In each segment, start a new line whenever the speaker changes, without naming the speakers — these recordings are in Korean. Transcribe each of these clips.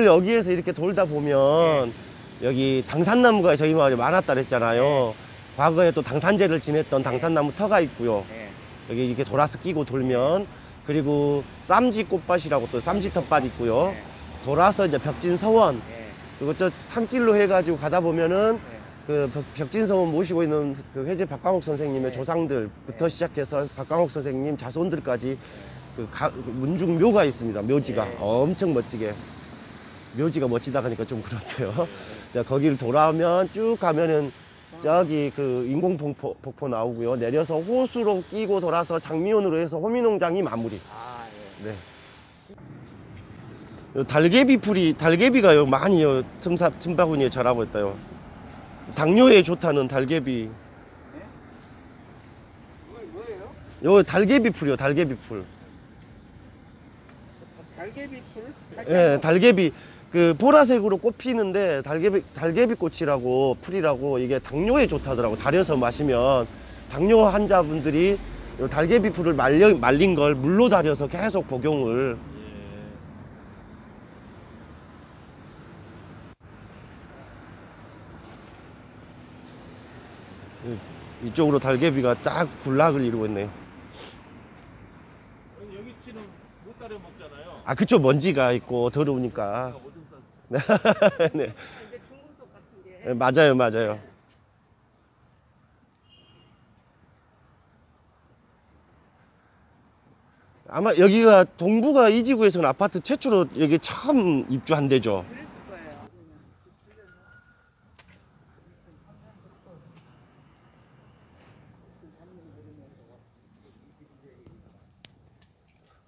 여기에서 이렇게 돌다 보면 여기 당산나무가 저희 마을에 많았다 그랬잖아요. 과거에 또 당산제를 지냈던 당산나무 터가 있고요. 여기 이렇게 돌아서 끼고 돌면, 그리고 쌈지 꽃밭이라고 또 쌈지 텃밭 있고요. 돌아서 이제 벽진서원, 그리고 저 산길로 해가지고 가다 보면은 그 벽진서원 모시고 있는 그 회제 박광옥 선생님의 조상들부터 시작해서 박광옥 선생님 자손들까지 그 문중묘가 있습니다. 묘지가 엄청 멋지게. 묘지가 멋지다 하니까 좀 그렇대요. 자, 거기를 돌아오면 쭉 가면은 저기 그 인공폭포 나오고요. 내려서 호수로 끼고 돌아서 장미원으로 해서 호미농장이 마무리. 네. 달개비 풀이, 달개비가 많이 틈바구니에 자라고 있다요. 당뇨에 좋다는 달개비. 요 달개비 풀이요, 달개비 풀.
달개비 풀?
예, 달개비. 그 보라색으로 꽃 피는데 달개비 꽃이라고 풀이라고, 이게 당뇨에 좋다더라고. 달여서 마시면 당뇨 환자분들이 요 달개비 풀을 말린 걸 물로 달여서 계속 복용을. 이쪽으로 달개비가 딱 군락을 이루고 있네요.
여기 치는 못 따려 먹잖아요.
아, 그쵸. 먼지가 있고 더러우니까. 네. 네. 네, 맞아요, 맞아요. 아마 여기가 동부가 이 지구에서는 아파트 최초로 여기 처음 입주한 데죠.
그랬을 거예요.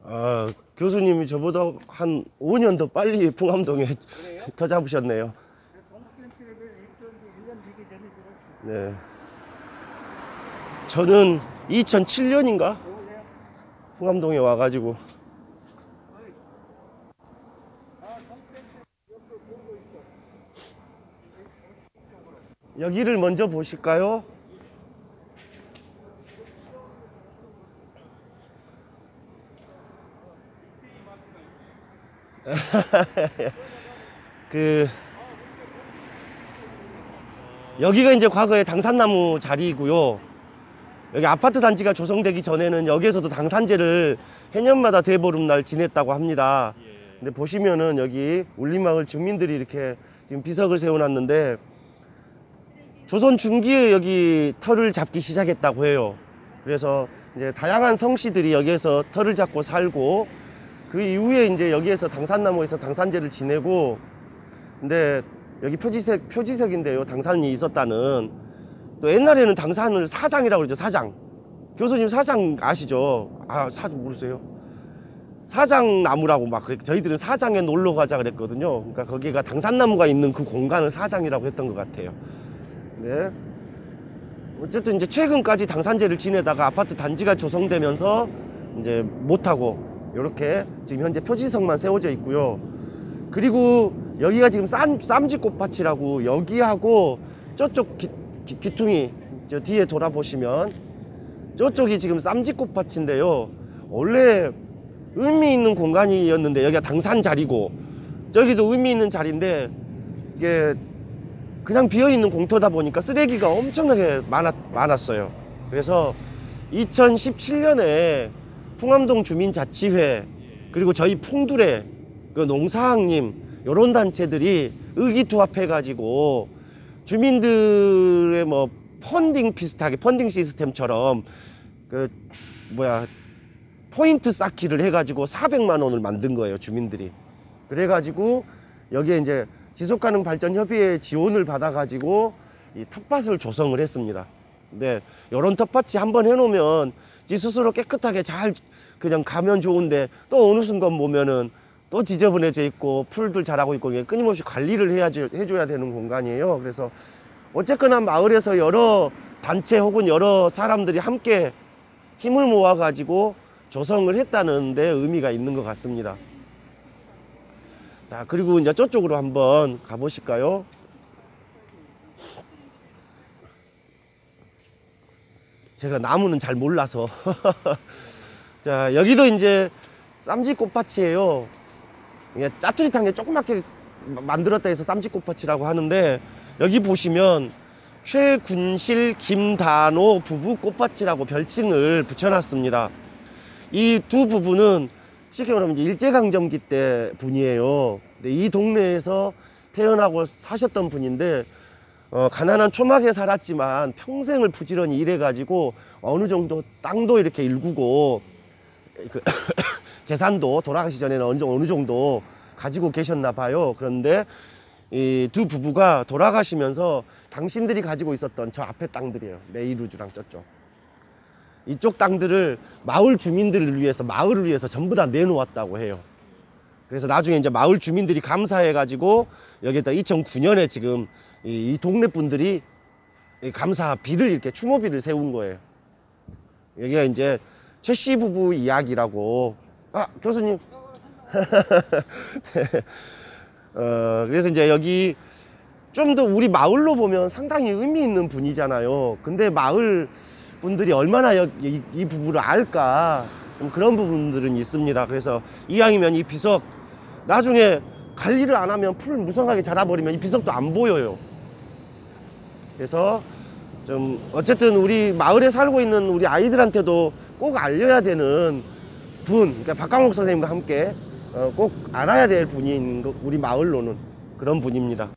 아, 교수님이 저보다 한 5년 더 빨리 풍암동에 터 잡으셨네요. 네. 저는 2007년인가? 풍암동에 와가지고. 여기를 먼저 보실까요? 여기가 이제 과거에 당산나무 자리이고요. 여기 아파트 단지가 조성되기 전에는 여기에서도 당산제를 해년마다 대보름날 지냈다고 합니다. 근데 보시면은 여기 울림마을 주민들이 이렇게 지금 비석을 세워놨는데, 조선 중기에 여기 터를 잡기 시작했다고 해요. 그래서 이제 다양한 성씨들이 여기에서 터를 잡고 살고, 그 이후에 이제 여기에서 당산나무에서 당산제를 지내고, 근데 여기 표지색인데요. 당산이 있었다는. 또 옛날에는 당산을 사장이라고 그러죠. 사장. 교수님 사장 아시죠? 아, 모르세요? 사장나무라고 막 그랬, 저희들은 사장에 놀러 가자 그랬거든요. 그러니까 거기가 당산나무가 있는 그 공간을 사장이라고 했던 것 같아요. 네. 어쨌든 이제 최근까지 당산제를 지내다가 아파트 단지가 조성되면서 이제 못하고 이렇게 지금 현재 표지석만 세워져 있고요. 그리고 여기가 지금 쌈지 꽃밭이라고, 여기하고 저쪽 귀퉁이 저 뒤에 돌아보시면 저쪽이 지금 쌈지 꽃밭인데요. 원래 의미 있는 공간이었는데 여기가 당산 자리고 저기도 의미 있는 자리인데, 이게 그냥 비어있는 공터다 보니까 쓰레기가 엄청나게 많았어요. 그래서 2017년에 풍암동 주민자치회, 그리고 저희 풍두레, 그 농사학님, 요런 단체들이 의기투합해 가지고 주민들의 뭐 펀딩 비슷하게, 펀딩 시스템처럼 그 포인트 쌓기를 해 가지고 400만 원을 만든 거예요, 주민들이. 그래 가지고 여기에 이제 지속가능 발전 협의회 지원을 받아 가지고 이 텃밭을 조성을 했습니다. 근데 요런 텃밭이 한번 해놓으면 지 스스로 깨끗하게 잘 그냥 가면 좋은데, 또 어느 순간 보면은 또 지저분해져 있고 풀들 자라고 있고, 끊임없이 관리를 해줘야 되는 공간이에요. 그래서 어쨌거나 마을에서 여러 단체 혹은 여러 사람들이 함께 힘을 모아 가지고 조성을 했다는 데 의미가 있는 것 같습니다. 자, 그리고 이제 저쪽으로 한번 가보실까요? 제가 나무는 잘 몰라서. 자, 여기도 이제 쌈지 꽃밭이에요. 이게 짜투리탕에 조그맣게 만들었다 해서 쌈짓꽃밭이라고 하는데, 여기 보시면 최군실 김단호 부부 꽃밭이라고 별칭을 붙여놨습니다. 이 두 부부는 쉽게 말하면 이제 일제강점기 때 분이에요. 근데 이 동네에서 태어나고 사셨던 분인데, 가난한 초막에 살았지만 평생을 부지런히 일해가지고 어느 정도 땅도 이렇게 일구고 그 재산도 돌아가시 전에는 어느 정도 가지고 계셨나 봐요. 그런데 이 두 부부가 돌아가시면서 당신들이 가지고 있었던 저 앞에 땅들이에요. 메이루주랑 저쪽. 이쪽 땅들을 마을 주민들을 위해서, 마을을 위해서 전부 다 내놓았다고 해요. 그래서 나중에 이제 마을 주민들이 감사해가지고 여기다 2009년에 지금 이 동네 분들이 감사비를 이렇게 추모비를 세운 거예요. 여기가 이제 최씨 부부 이야기라고. 아, 교수님. 그래서 이제 여기 좀 더 우리 마을로 보면 상당히 의미 있는 분이잖아요. 근데 마을 분들이 얼마나 이 부부를 알까, 좀 그런 부분들은 있습니다. 그래서 이왕이면 이 비석, 나중에 관리를 안 하면 풀 무성하게 자라버리면 이 비석도 안 보여요. 그래서 좀 어쨌든 우리 마을에 살고 있는 우리 아이들한테도 꼭 알려야 되는 분, 그러니까 박강옥 선생님과 함께 꼭 알아야 될 분인 우리 마을로는 그런 분입니다.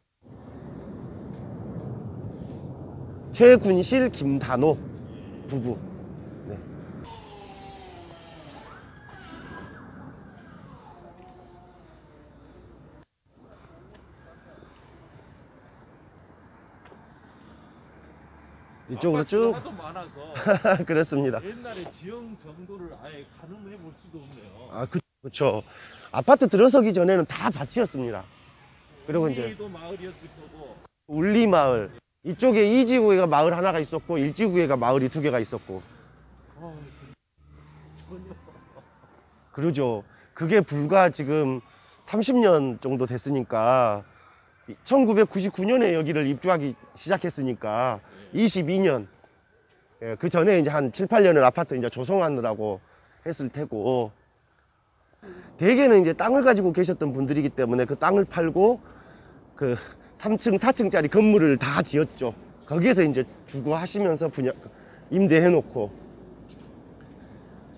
최군실 김단호 부부. 네. 이쪽으로 쭉.
하도 많아서
그렇습니다.
옛날에 지형 정도를 아예 가늠해 볼 수도 없네요.
아, 그렇죠. 아파트 들어서기 전에는 다 밭이었습니다. 그리고 이제
우리도 마을이었을 거고.
울리마을, 이쪽에 이지구에가 마을 하나가 있었고 일지구에가 마을이 두 개가 있었고.
전혀.
그러죠. 그게 불과 지금 30년 정도 됐으니까, 1999년에 여기를 입주하기 시작했으니까 22년. 예, 그 전에 이제 한 7, 8년을 아파트 이제 조성하느라고 했을 테고, 대개는 이제 땅을 가지고 계셨던 분들이기 때문에 그 땅을 팔고 그 3층, 4층짜리 건물을 다 지었죠. 거기에서 이제 주거 하시면서 임대해 놓고,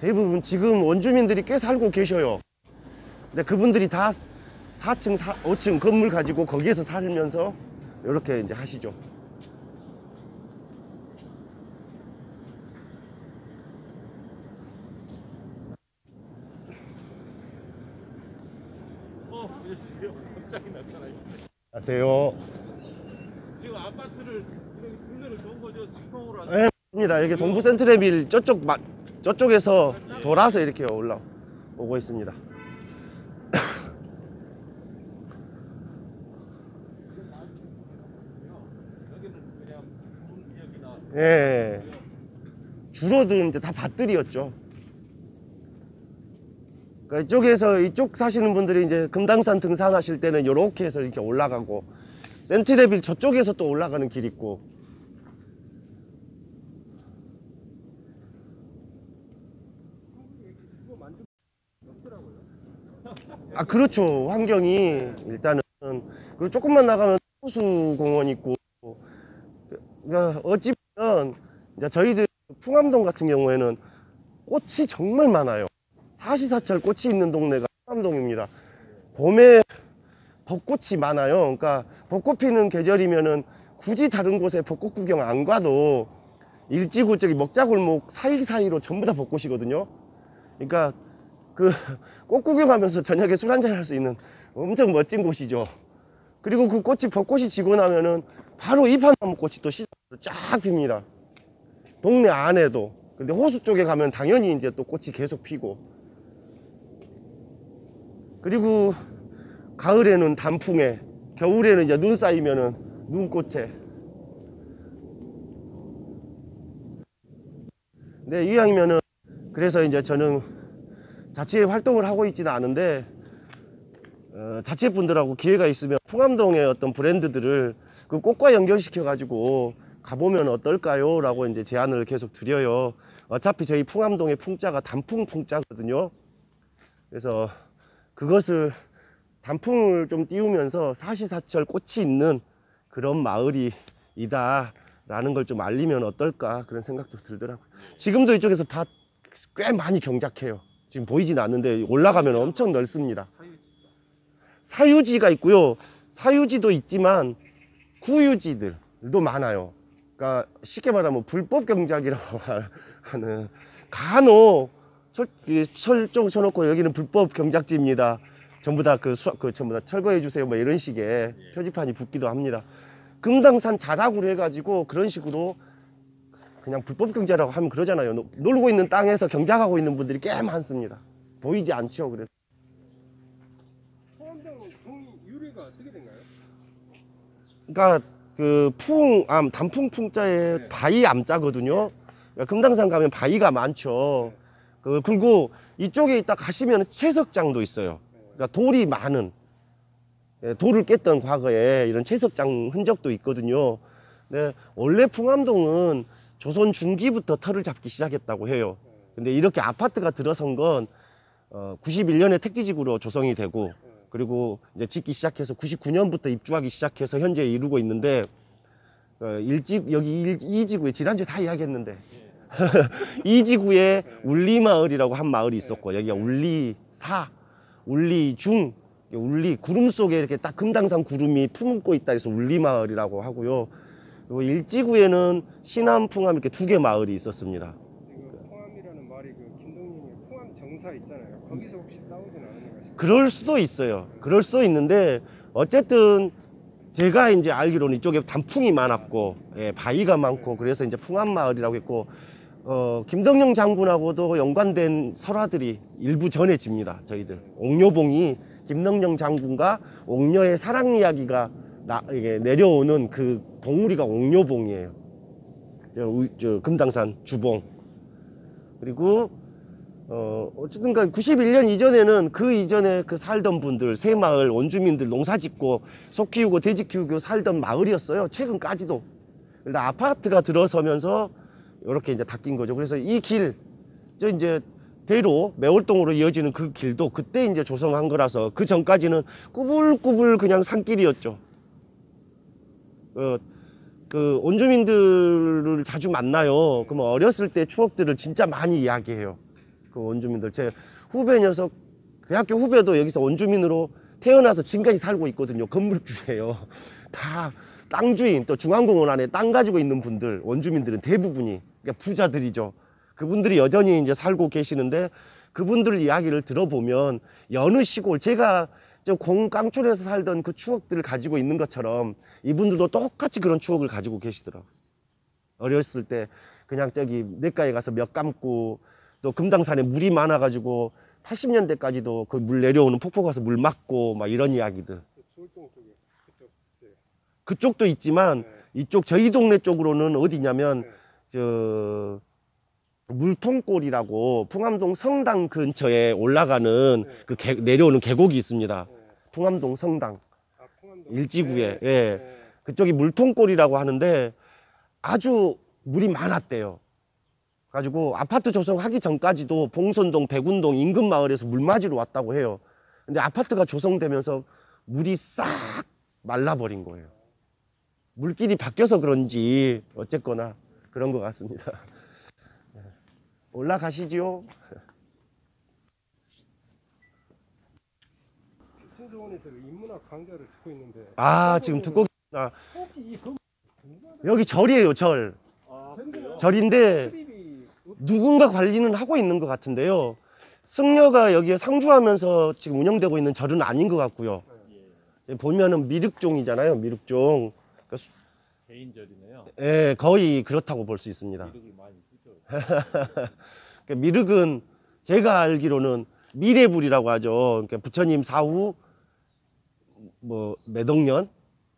대부분 지금 원주민들이 꽤 살고 계셔요. 근데 그분들이 다 4층, 5층 건물 가지고 거기에서 살면서 이렇게 이제 하시죠.
글쎄요. 갑자기 나타나있네.
안녕하세요.
지금 아파트를 이렇게 국내를 돈 거죠? 직통으로 왔어요?
네, 맞습니다. 여기 동부 센트레빌 저쪽에서 돌아서 이렇게 올라오고 있습니다.
여기는 그냥 문지역이나.
예. 주로도 이제 다 밭들이었죠. 그러니까 이쪽에서 이쪽 사시는 분들이 이제 금당산 등산하실 때는 이렇게 해서 이렇게 올라가고, 센트레빌 저쪽에서 또 올라가는 길 있고. 아, 그렇죠. 환경이 일단은. 그리고 조금만 나가면 호수공원 있고. 그러니까 어찌 보면 이제 저희들 풍암동 같은 경우에는 꽃이 정말 많아요. 사시사철 꽃이 있는 동네가 풍암동입니다. 봄에 벚꽃이 많아요. 그러니까 벚꽃 피는 계절이면은 굳이 다른 곳에 벚꽃 구경 안 가도 일지구 저기 먹자골목 사이사이로 전부 다 벚꽃이거든요. 그러니까 그 꽃 구경하면서 저녁에 술 한잔 할 수 있는 엄청 멋진 곳이죠. 그리고 그 꽃이 벚꽃이 지고 나면은 바로 이판나무 꽃이 또 시작으로 쫙 핍니다. 동네 안에도. 근데 호수 쪽에 가면 당연히 이제 또 꽃이 계속 피고, 그리고 가을에는 단풍에, 겨울에는 이제 눈 쌓이면은 눈꽃에. 네, 이왕이면은, 그래서 이제 저는 자치회 활동을 하고 있지는 않은데, 자치회 분들하고 기회가 있으면 풍암동의 어떤 브랜드들을 그 꽃과 연결시켜 가지고 가보면 어떨까요? 라고 이제 제안을 계속 드려요. 어차피 저희 풍암동의 풍자가 단풍 풍자거든요. 그래서 그것을 단풍을 좀 띄우면서 사시사철 꽃이 있는 그런 마을이다라는 걸 좀 알리면 어떨까 그런 생각도 들더라고요. 지금도 이쪽에서 밭 꽤 많이 경작해요. 지금 보이진 않는데 올라가면 엄청 넓습니다. 사유지가 있고요. 사유지도 있지만 구유지들도 많아요. 그러니까 쉽게 말하면 불법 경작이라고 하는, 간혹 철종 쳐놓고 여기는 불법 경작지입니다. 전부 다 전부 다 철거해 주세요. 뭐 이런 식의 표지판이 붙기도 합니다. 금당산 자락으로 해가지고 그런 식으로 그냥 불법 경작이라고 하면 그러잖아요. 놀고 있는 땅에서 경작하고 있는 분들이 꽤 많습니다. 보이지 않죠. 그래서
포함동은 동이 유래가 어떻게 된가요?
그러니까 그 단풍풍자에 바위 암자거든요. 그러니까 금당산 가면 바위가 많죠. 그리고 이쪽에 있다 가시면 채석장도 있어요. 그러니까 돌이 많은, 돌을 깼던 과거에 이런 채석장 흔적도 있거든요. 근데 원래 풍암동은 조선 중기부터 터를 잡기 시작했다고 해요. 근데 이렇게 아파트가 들어선 건 91년에 택지지구로 조성이 되고, 그리고 이제 짓기 시작해서 99년부터 입주하기 시작해서 현재 이루고 있는데, 여기 이 지구에 지난주에 다 이야기했는데 이 지구에 울리마을이라고 한 마을이 있었고, 여기가 울리사, 울리중, 울리 구름 속에 이렇게 딱 금당산 구름이 품고 있다 해서 울리마을이라고 하고요. 그리고 일지구에는 신암풍암 이렇게 두 개 마을이 있었습니다.
포함이라는 말이 그 김동님의 포함 정사 있잖아요. 거기서 혹시 따오진 않은가?
그럴 수도 있어요. 그럴 수도 있는데 어쨌든 제가 이제 알기로는 이쪽에 단풍이 많았고, 바위가 많고, 그래서 이제 풍암마을이라고 했고, 김덕령 장군하고도 연관된 설화들이 일부 전해집니다. 저희들 옥녀봉이 김덕령 장군과 옥녀의 사랑 이야기가 이게 내려오는 그 봉우리가 옥녀봉이에요. 저 금당산 주봉. 그리고 어쨌든 91년 이전에는 그 이전에 그 살던 분들, 새마을 원주민들 농사 짓고 소 키우고 돼지 키우고 살던 마을이었어요. 최근까지도. 근데 아파트가 들어서면서 이렇게 이제 닦인 거죠. 그래서 이 길, 저 이제 대로 매월동으로 이어지는 그 길도 그때 이제 조성한 거라서 그 전까지는 꾸불꾸불 그냥 산길이었죠. 그 원주민들을 자주 만나요. 그러면 어렸을 때 추억들을 진짜 많이 이야기해요. 그 원주민들. 제 후배 녀석, 대학교 후배도 여기서 원주민으로 태어나서 지금까지 살고 있거든요. 건물주예요. 다 땅 주인, 또 중앙공원 안에 땅 가지고 있는 분들, 원주민들은 대부분이 그러니까 부자들이죠. 그분들이 여전히 이제 살고 계시는데, 그분들 이야기를 들어보면 여느 시골, 제가 저 공깡촌에서 살던 그 추억들을 가지고 있는 것처럼 이분들도 똑같이 그런 추억을 가지고 계시더라고요. 어렸을 때 그냥 저기 냇가에 가서 몇 감고, 또 금당산에 물이 많아가지고 80년대까지도 그 물 내려오는 폭포 가서 물 맞고 막 이런 이야기들.
수월동 쪽에 그쪽 있어요.
그쪽도 있지만 이쪽 저희 동네 쪽으로는 어디냐면 저 물통골이라고 풍암동 성당 근처에 올라가는 그 내려오는 계곡이 있습니다. 풍암동 성당 일지구에. 그쪽이 물통골이라고 하는데 아주 물이 많았대요. 가지고 아파트 조성하기 전까지도 봉선동, 백운동 인근 마을에서 물 맞으러 왔다고 해요. 근데 아파트가 조성되면서 물이 싹 말라버린 거예요. 물길이 바뀌어서 그런지 어쨌거나 그런 것 같습니다. 올라가시지요.
신소원에서 인문학 강좌를 듣고 있는데.
지금 듣고 계시나.
혹시 이
여기 절이에요, 절. 절인데 누군가 관리는 하고 있는 것 같은데요. 승려가 여기에 상주하면서 지금 운영되고 있는 절은 아닌 것 같고요. 보면은 미륵종이잖아요, 미륵종. 그러니까
개인절이네요.
예, 거의 그렇다고 볼 수 있습니다.
미륵이 많이 쓰죠.
그러니까 미륵은 제가 알기로는 미래불이라고 하죠. 그러니까 부처님 사후 뭐 매덕년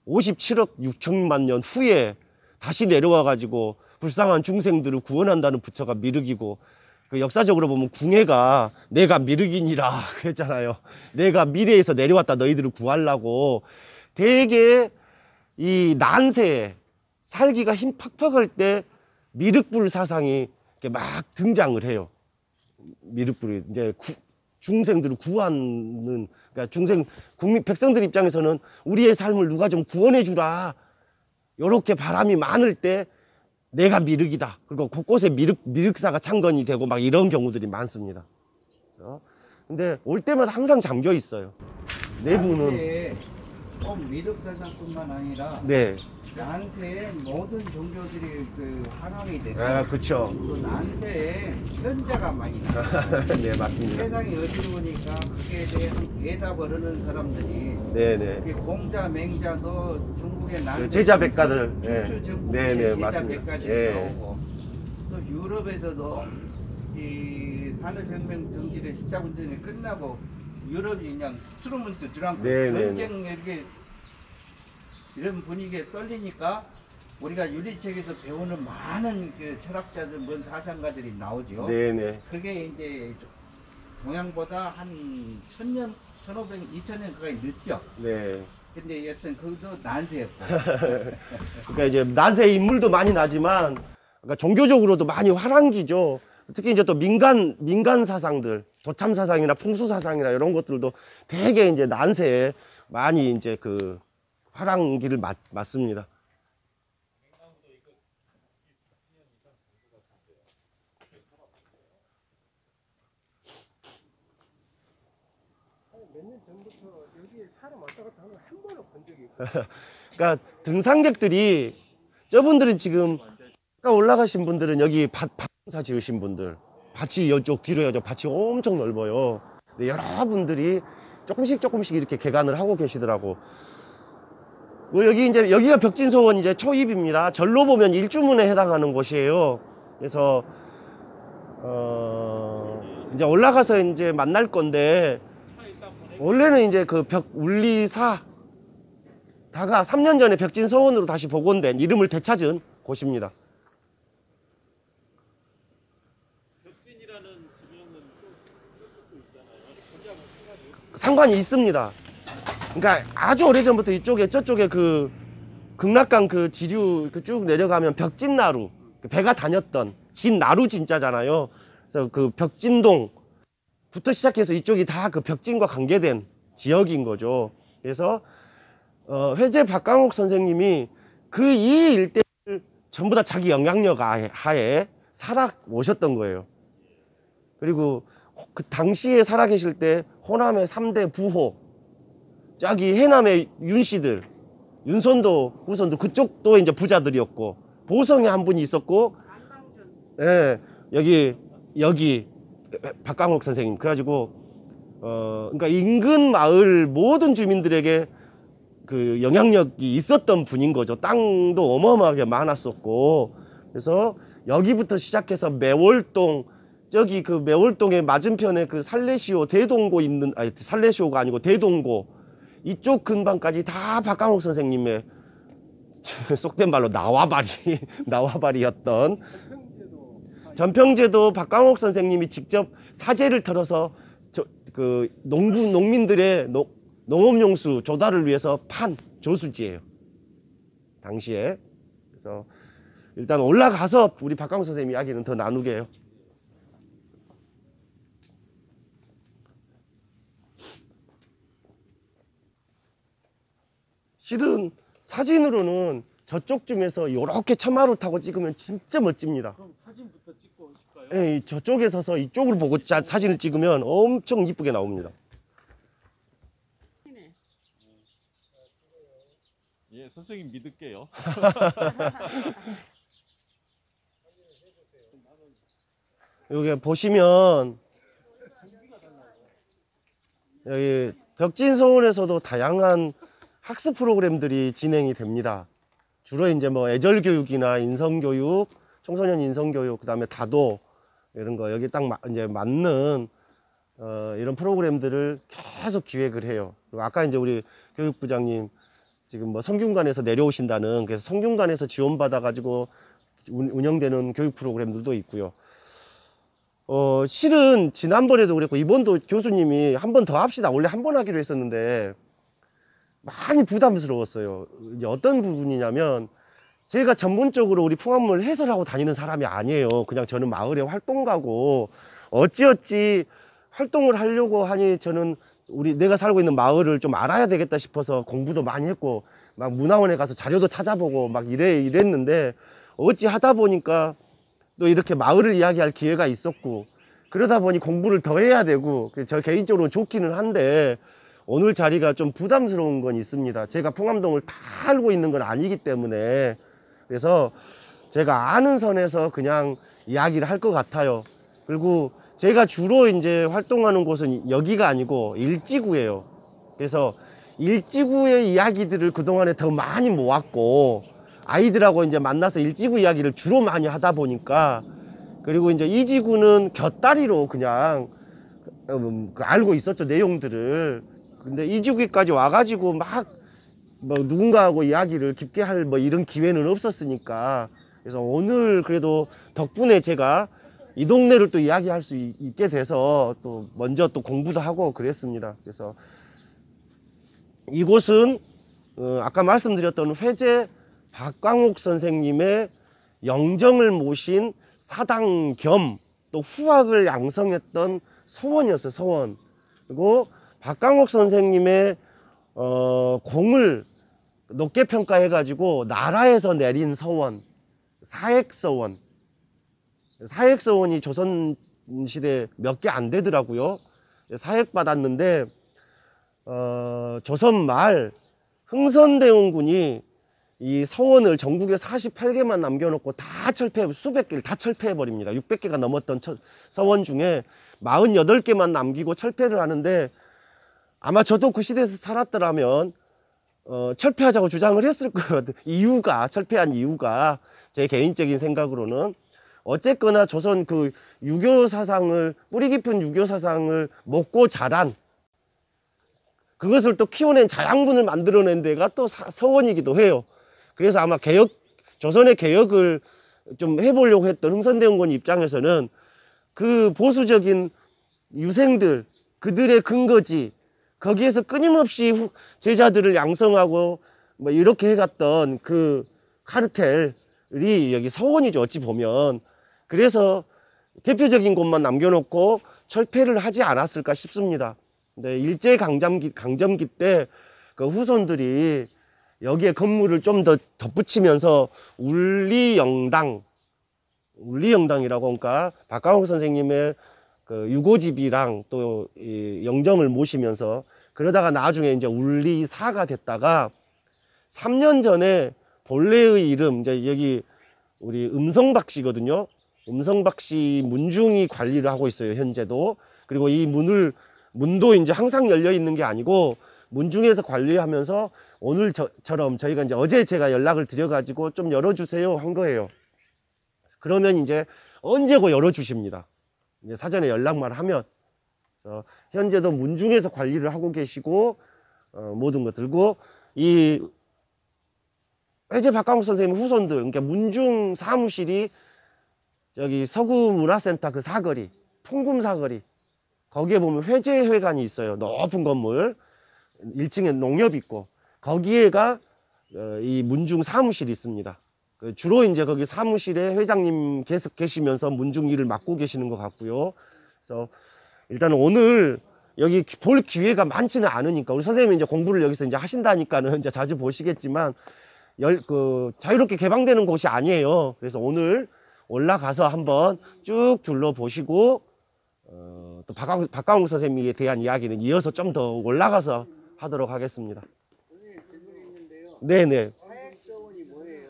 57억 6천만 년 후에 다시 내려와 가지고 불쌍한 중생들을 구원한다는 부처가 미륵이고, 그 역사적으로 보면 궁예가 내가 미륵이니라 그랬잖아요. 내가 미래에서 내려왔다 너희들을 구하려고. 되게 이 난세에 살기가 힘 팍팍할 때 미륵불 사상이 이렇게 막 등장을 해요. 미륵불이 이제 중생들을 구하는, 그러니까 중생 국민 백성들 입장에서는 우리의 삶을 누가 좀 구원해 주라, 요렇게 바람이 많을 때 내가 미륵이다. 그리고 곳곳에 미륵사가 창건이 되고 막 이런 경우들이 많습니다. 근데 올 때마다 항상 잠겨 있어요. 내부는.
꼭 미륵사상뿐만 아니라
네.
난세에 모든 종교들이 그 환원이 되고
그쵸.
또 난세에 현자가 많이 나요.
네, 맞습니다.
세상이 어지러우니까 그게 대한 대답을 하는 사람들이
네네.
이게 공자, 맹자도 중국의 난세
제자 백가들.
네네,
맞습니다.
제자 백가들 나오고 또 유럽에서도 이 산업혁명 정치를 십자군전이 끝나고 유럽이 그냥 스트루먼트 드럼프 전쟁 이렇게 이런 분위기에 썰리니까 우리가 윤리책에서 배우는 많은 그 철학자들, 뭔 사상가들이 나오죠.
네네.
그게 이제 동양보다 한 1000년, 1500, 2000년 가까이 늦죠.
네.
근데 여튼 그것도 난세였고.
그러니까 이제 난세 인물도 많이 나지만, 그러니까 종교적으로도 많이 활황기죠. 특히 이제 또 민간 사상들, 도참 사상이나 풍수 사상이나 이런 것들도 되게 이제 난세에 많이 이제 그 활황기를 맞습니다.
몇 년 전부터 여기에 사람 왔다 갔다 하는 한 번은 본 적이 없어요.
그러니까 등산객들이, 저분들은 지금 아까 올라가신 분들은 여기 밭사 지으신 분들, 밭이 이쪽 뒤로 밭이 엄청 넓어요. 근데 여러분들이 조금씩 이렇게 개간을 하고 계시더라고. 뭐 여기 이제 여기가 벽진소원 이제 초입입니다. 절로 보면 일주문에 해당하는 곳이에요. 그래서 이제 올라가서 이제 만날 건데, 원래는 이제 그 울리사다가 3년 전에 벽진서원으로 다시 복원된, 이름을 되찾은 곳입니다. 상관이 있습니다. 그러니까 아주 오래전부터 이쪽에, 저쪽에 그 극락강 그 지류 쭉 내려가면 벽진나루, 배가 다녔던 진나루 진짜잖아요. 그래서 그 벽진동부터 시작해서 이쪽이 다 그 벽진과 관계된 지역인 거죠. 그래서 회재 박강옥 선생님이 그 이 일대를 전부 다 자기 영향력 하에 살아 오셨던 거예요. 그리고 그 당시에 살아 계실 때 호남의 3대 부호, 저기 해남의 윤씨들, 윤선도, 후선도, 그쪽도 이제 부자들이었고, 보성에 한 분이 있었고, 예, 여기 박강옥 선생님. 그래가지고 그러니까 인근 마을 모든 주민들에게 그 영향력이 있었던 분인 거죠. 땅도 어마어마하게 많았었고, 그래서 여기부터 시작해서 매월동, 저기 그 매월동의 맞은편에 그 살레시오 대동고 있는, 아니 살레시오가 아니고 대동고, 이쪽 근방까지 다 박강옥 선생님의 속된 말로 나와바리였던, 전평제도 박강옥 선생님이 직접 사제를 털어서 그 농민들의 농업용수 조달을 위해서 판 조수지예요, 당시에. 그래서 일단 올라가서 우리 박강옥 선생님 이야기는 더 나누게 해요. 실은 사진으로는 저쪽쯤에서 이렇게 참마루 타고 찍으면 진짜 멋집니다.
그럼 사진부터 찍고 오실까요?
예, 저쪽에 서서 이쪽으로 보고 사진을 찍으면 엄청 이쁘게 나옵니다.
예, 선생님 믿을게요.
여기 보시면 여기 벽진서원에서도 다양한 학습 프로그램들이 진행이 됩니다. 주로 이제 뭐 애절교육이나 인성교육, 청소년 인성교육, 그 다음에 다도, 이런 거 여기 딱 이제 맞는 이런 프로그램들을 계속 기획을 해요. 그리고 아까 이제 우리 교육부장님 지금 뭐 성균관에서 내려오신다는, 그래서 성균관에서 지원받아 가지고 운영되는 교육 프로그램들도 있고요. 실은 지난번에도 그랬고 이번도 교수님이 한 번 더 합시다, 원래 한 번 하기로 했었는데 많이 부담스러웠어요. 이제 어떤 부분이냐면, 제가 전문적으로 우리 풍암을 해설하고 다니는 사람이 아니에요. 그냥 저는 마을에 활동가고 어찌어찌 활동을 하려고 하니 저는 내가 살고 있는 마을을 좀 알아야 되겠다 싶어서 공부도 많이 했고 막 문화원에 가서 자료도 찾아보고 막 이랬는데 어찌 하다 보니까 또 이렇게 마을을 이야기할 기회가 있었고 그러다 보니 공부를 더 해야 되고 저 개인적으로 좋기는 한데 오늘 자리가 좀 부담스러운 건 있습니다. 제가 풍암동을 다 알고 있는 건 아니기 때문에 그래서 제가 아는 선에서 그냥 이야기를 할 것 같아요. 그리고 제가 주로 이제 활동하는 곳은 여기가 아니고 일지구예요. 그래서 일지구의 이야기들을 그동안에 더 많이 모았고 아이들하고 이제 만나서 일지구 이야기를 주로 많이 하다 보니까 그리고 이제 이 지구는 곁다리로 그냥 알고 있었죠, 내용들을. 근데 이 지구까지 와가지고 막 뭐 누군가하고 이야기를 깊게 할 뭐 이런 기회는 없었으니까 그래서 오늘 그래도 덕분에 제가 이 동네를 또 이야기할 수 있게 돼서 또 먼저 또 공부도 하고 그랬습니다. 그래서 이곳은 아까 말씀드렸던 회제 박광옥 선생님의 영정을 모신 사당 겸 또 후학을 양성했던 서원이었어요. 서원. 그리고 박광옥 선생님의 공을 높게 평가해 가지고 나라에서 내린 서원, 사액서원. 사액서원이 조선시대 몇 개 안 되더라고요. 사액 받았는데 조선 말 흥선대원군이 이 서원을 전국에 48개만 남겨놓고 다 수백 개를 다 철폐해 버립니다. 600개가 넘었던 서원 중에 48개만 남기고 철폐를 하는데 아마 저도 그 시대에서 살았더라면 철폐하자고 주장을 했을 거거든요. 철폐한 이유가 제 개인적인 생각으로는 어쨌거나 조선 그 유교 사상을, 뿌리 깊은 유교 사상을 먹고 자란 그것을 또 키워낸 자양분을 만들어낸 데가 또 서원이기도 해요. 그래서 아마 조선의 개혁을 좀 해보려고 했던 흥선대원군 입장에서는 그 보수적인 유생들, 그들의 근거지, 거기에서 끊임없이 제자들을 양성하고 뭐 이렇게 해갔던 그 카르텔이 여기 서원이죠, 어찌 보면. 그래서 대표적인 곳만 남겨놓고 철폐를 하지 않았을까 싶습니다. 근데 일제강점기 때 그 후손들이 여기에 건물을 좀 더 덧붙이면서 울리영당이라고, 그러니까 박광옥 선생님의 그 유고집이랑 또 이 영정을 모시면서 그러다가 나중에 이제 울리사가 됐다가 3년 전에 본래의 이름, 이제 여기 우리 음성박씨거든요. 음성박씨 문중이 관리를 하고 있어요, 현재도. 그리고 이 문도 이제 항상 열려 있는 게 아니고 문중에서 관리하면서 오늘처럼 저희가 이제 어제 제가 연락을 드려가지고 좀 열어주세요 한 거예요. 그러면 이제 언제고 열어주십니다. 이제 사전에 연락만 하면. 현재도 문중에서 관리를 하고 계시고 모든 것들고 이 회제 박광옥 선생님 후손들, 그러니까 문중 사무실이 저기 서구문화센터 그 사거리, 풍금 사거리, 거기에 보면 회제회관이 있어요. 높은 건물 1층에 농협 있고 거기에가 이 문중 사무실이 있습니다. 주로 이제 거기 사무실에 회장님 계속 계시면서 문중 일을 맡고 계시는 것 같고요. 그래서 일단 오늘 여기 볼 기회가 많지는 않으니까 우리 선생님이 이제 공부를 여기서 이제 하신다니까는 이제 자주 보시겠지만 자유롭게 개방되는 곳이 아니에요. 그래서 오늘 올라가서 한번 쭉 둘러보시고 또 박광옥 선생님에 대한 이야기는 이어서 좀 더 올라가서 하도록 하겠습니다.
질문이 있는데요.
네네.
사액서원이 뭐예요?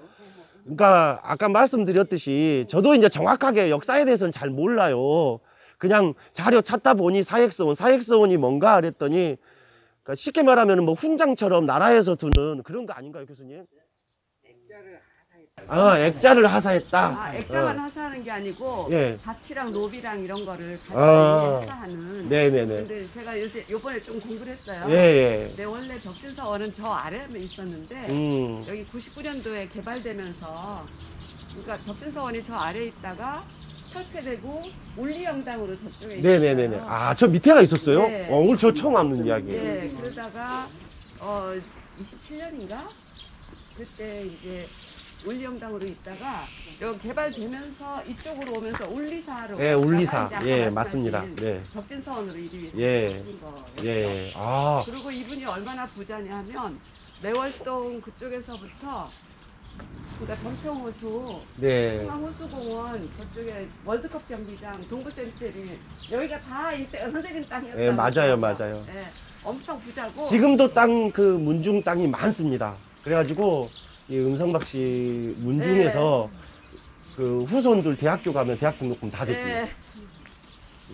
그러니까 아까 말씀드렸듯이 저도 이제 정확하게 역사에 대해서는 잘 몰라요. 그냥 자료 찾다 보니 사액서원이 뭔가 그랬더니, 그러니까 쉽게 말하면 뭐 훈장처럼 나라에서 두는 그런 거 아닌가요, 교수님? 액자를 하사했다.
액자만 하사하는 게 아니고
예.
밭이랑 노비랑 이런 거를 같이 하사하는.
네네네.
근데 제가 요번에 좀 공부를 했어요.
예.
근데 원래 벽진서원은 저 아래에 있었는데 여기 99년도에 개발되면서, 그러니까 벽진서원이 저 아래에 있다가 철폐되고 울리영당으로 저쪽에
네네네네.
있어요.
아, 저 밑에가 있었어요?
네.
오늘 저 처음 듣는 이야기예요.
네, 그러다가 27년인가 그때 이제 울리영당으로 있다가 여기 개발되면서 이쪽으로 오면서 울리사로.
예, 울리사.
아까
예,
말씀하신
맞습니다. 네.
덕진서원으로 이름이
예.
바뀐 거예요.
예. 아.
그리고 이분이 얼마나 부자냐 하면 매월동 그쪽에서부터 그러니까 전평호수,
네.
중앙호수공원 저쪽에 월드컵 경기장, 동부센트리 여기가 다 이때 선생님 땅이었다고.
예, 맞아요, 맞아요.
예, 엄청 부자고.
지금도 땅 그 문중 땅이 많습니다. 그래가지고 이 음성박 씨 문중에서 그 후손들 대학교 가면 대학 등록금 다 대줍니다.
예,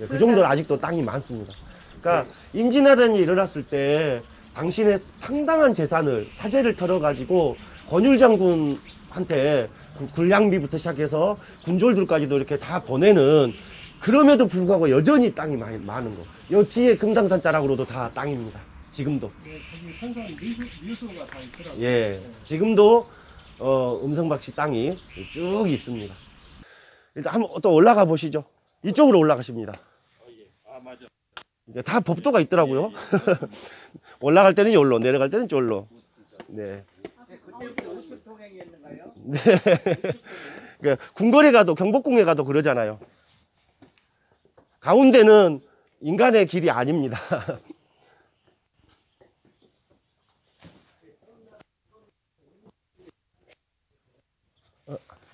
네, 그 정도는 아직도 땅이 많습니다. 그러니까 임진왜란이 일어났을 때 당신의 상당한 재산을 사재를 털어가지고 권율 장군한테 그 군량비부터 시작해서 군졸들까지도 이렇게 다 보내는 그럼에도 불구하고 여전히 땅이 많은 거. 요 뒤에 금당산 자락으로도 다 땅입니다. 지금도.
네, 저기 선상 미수가 다 있더라고요.
예, 지금도 음성박 씨 땅이 쭉 있습니다. 일단 한번 또 올라가 보시죠. 이쪽으로 올라가십니다.
예. 아, 맞아.
이게 다 법도가 있더라고요.
맞습니다.
올라갈 때는 여기로, 내려갈 때는 저기로. 네.
그때부터 우측 통행이었는가요?
네. 그러니까 궁궐에 가도 경복궁에 가도 그러잖아요. 가운데는 인간의 길이 아닙니다.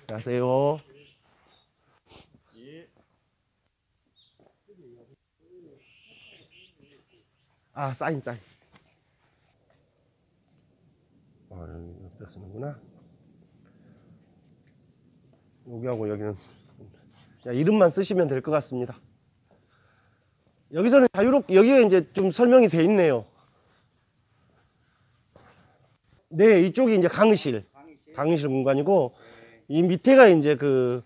안녕하세요.
예.
아, 사인. 여기다 쓰는구나. 여기하고 여기는 그냥 이름만 쓰시면 될 것 같습니다. 여기서는 자유롭게, 여기가 이제 좀 설명이 돼 있네요. 네, 이쪽이 이제 강의실 공간이고, 이 밑에가 이제 그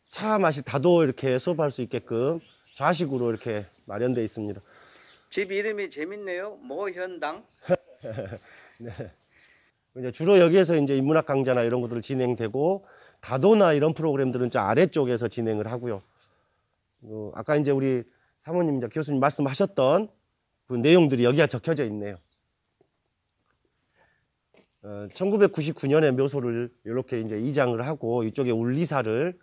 차 마실 다도 이렇게 수업할 수 있게끔 좌식으로 이렇게 마련되어 있습니다.
집 이름이 재밌네요. 모현당.
네. 이제 주로 여기에서 이제 인문학 강좌나 이런 것들 진행되고, 다도나 이런 프로그램들은 저 아래쪽에서 진행을 하고요. 아까 이제 우리 사모님, 이제 교수님 말씀하셨던 그 내용들이 여기가 적혀져 있네요. 1999년에 묘소를 이렇게 이제 이장을 하고 이쪽에 울리사를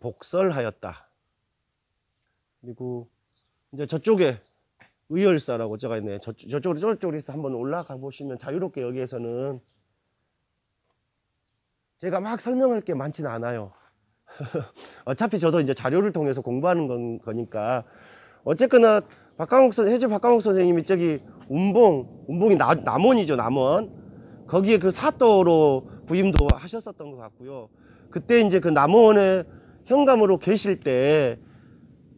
복설하였다. 그리고 이제 저쪽에 의열사라고 적어 있네요. 저쪽으로 해서 한번 올라가 보시면 자유롭게 여기에서는 제가 막 설명할 게 많지는 않아요. 어차피 저도 이제 자료를 통해서 공부하는 거니까. 어쨌거나 해주 박강옥 선생님이 저기 운봉이 남원이죠, 남원. 거기에 그 사또로 부임도 하셨었던 것 같고요. 그때 이제 그 남원의 현감으로 계실 때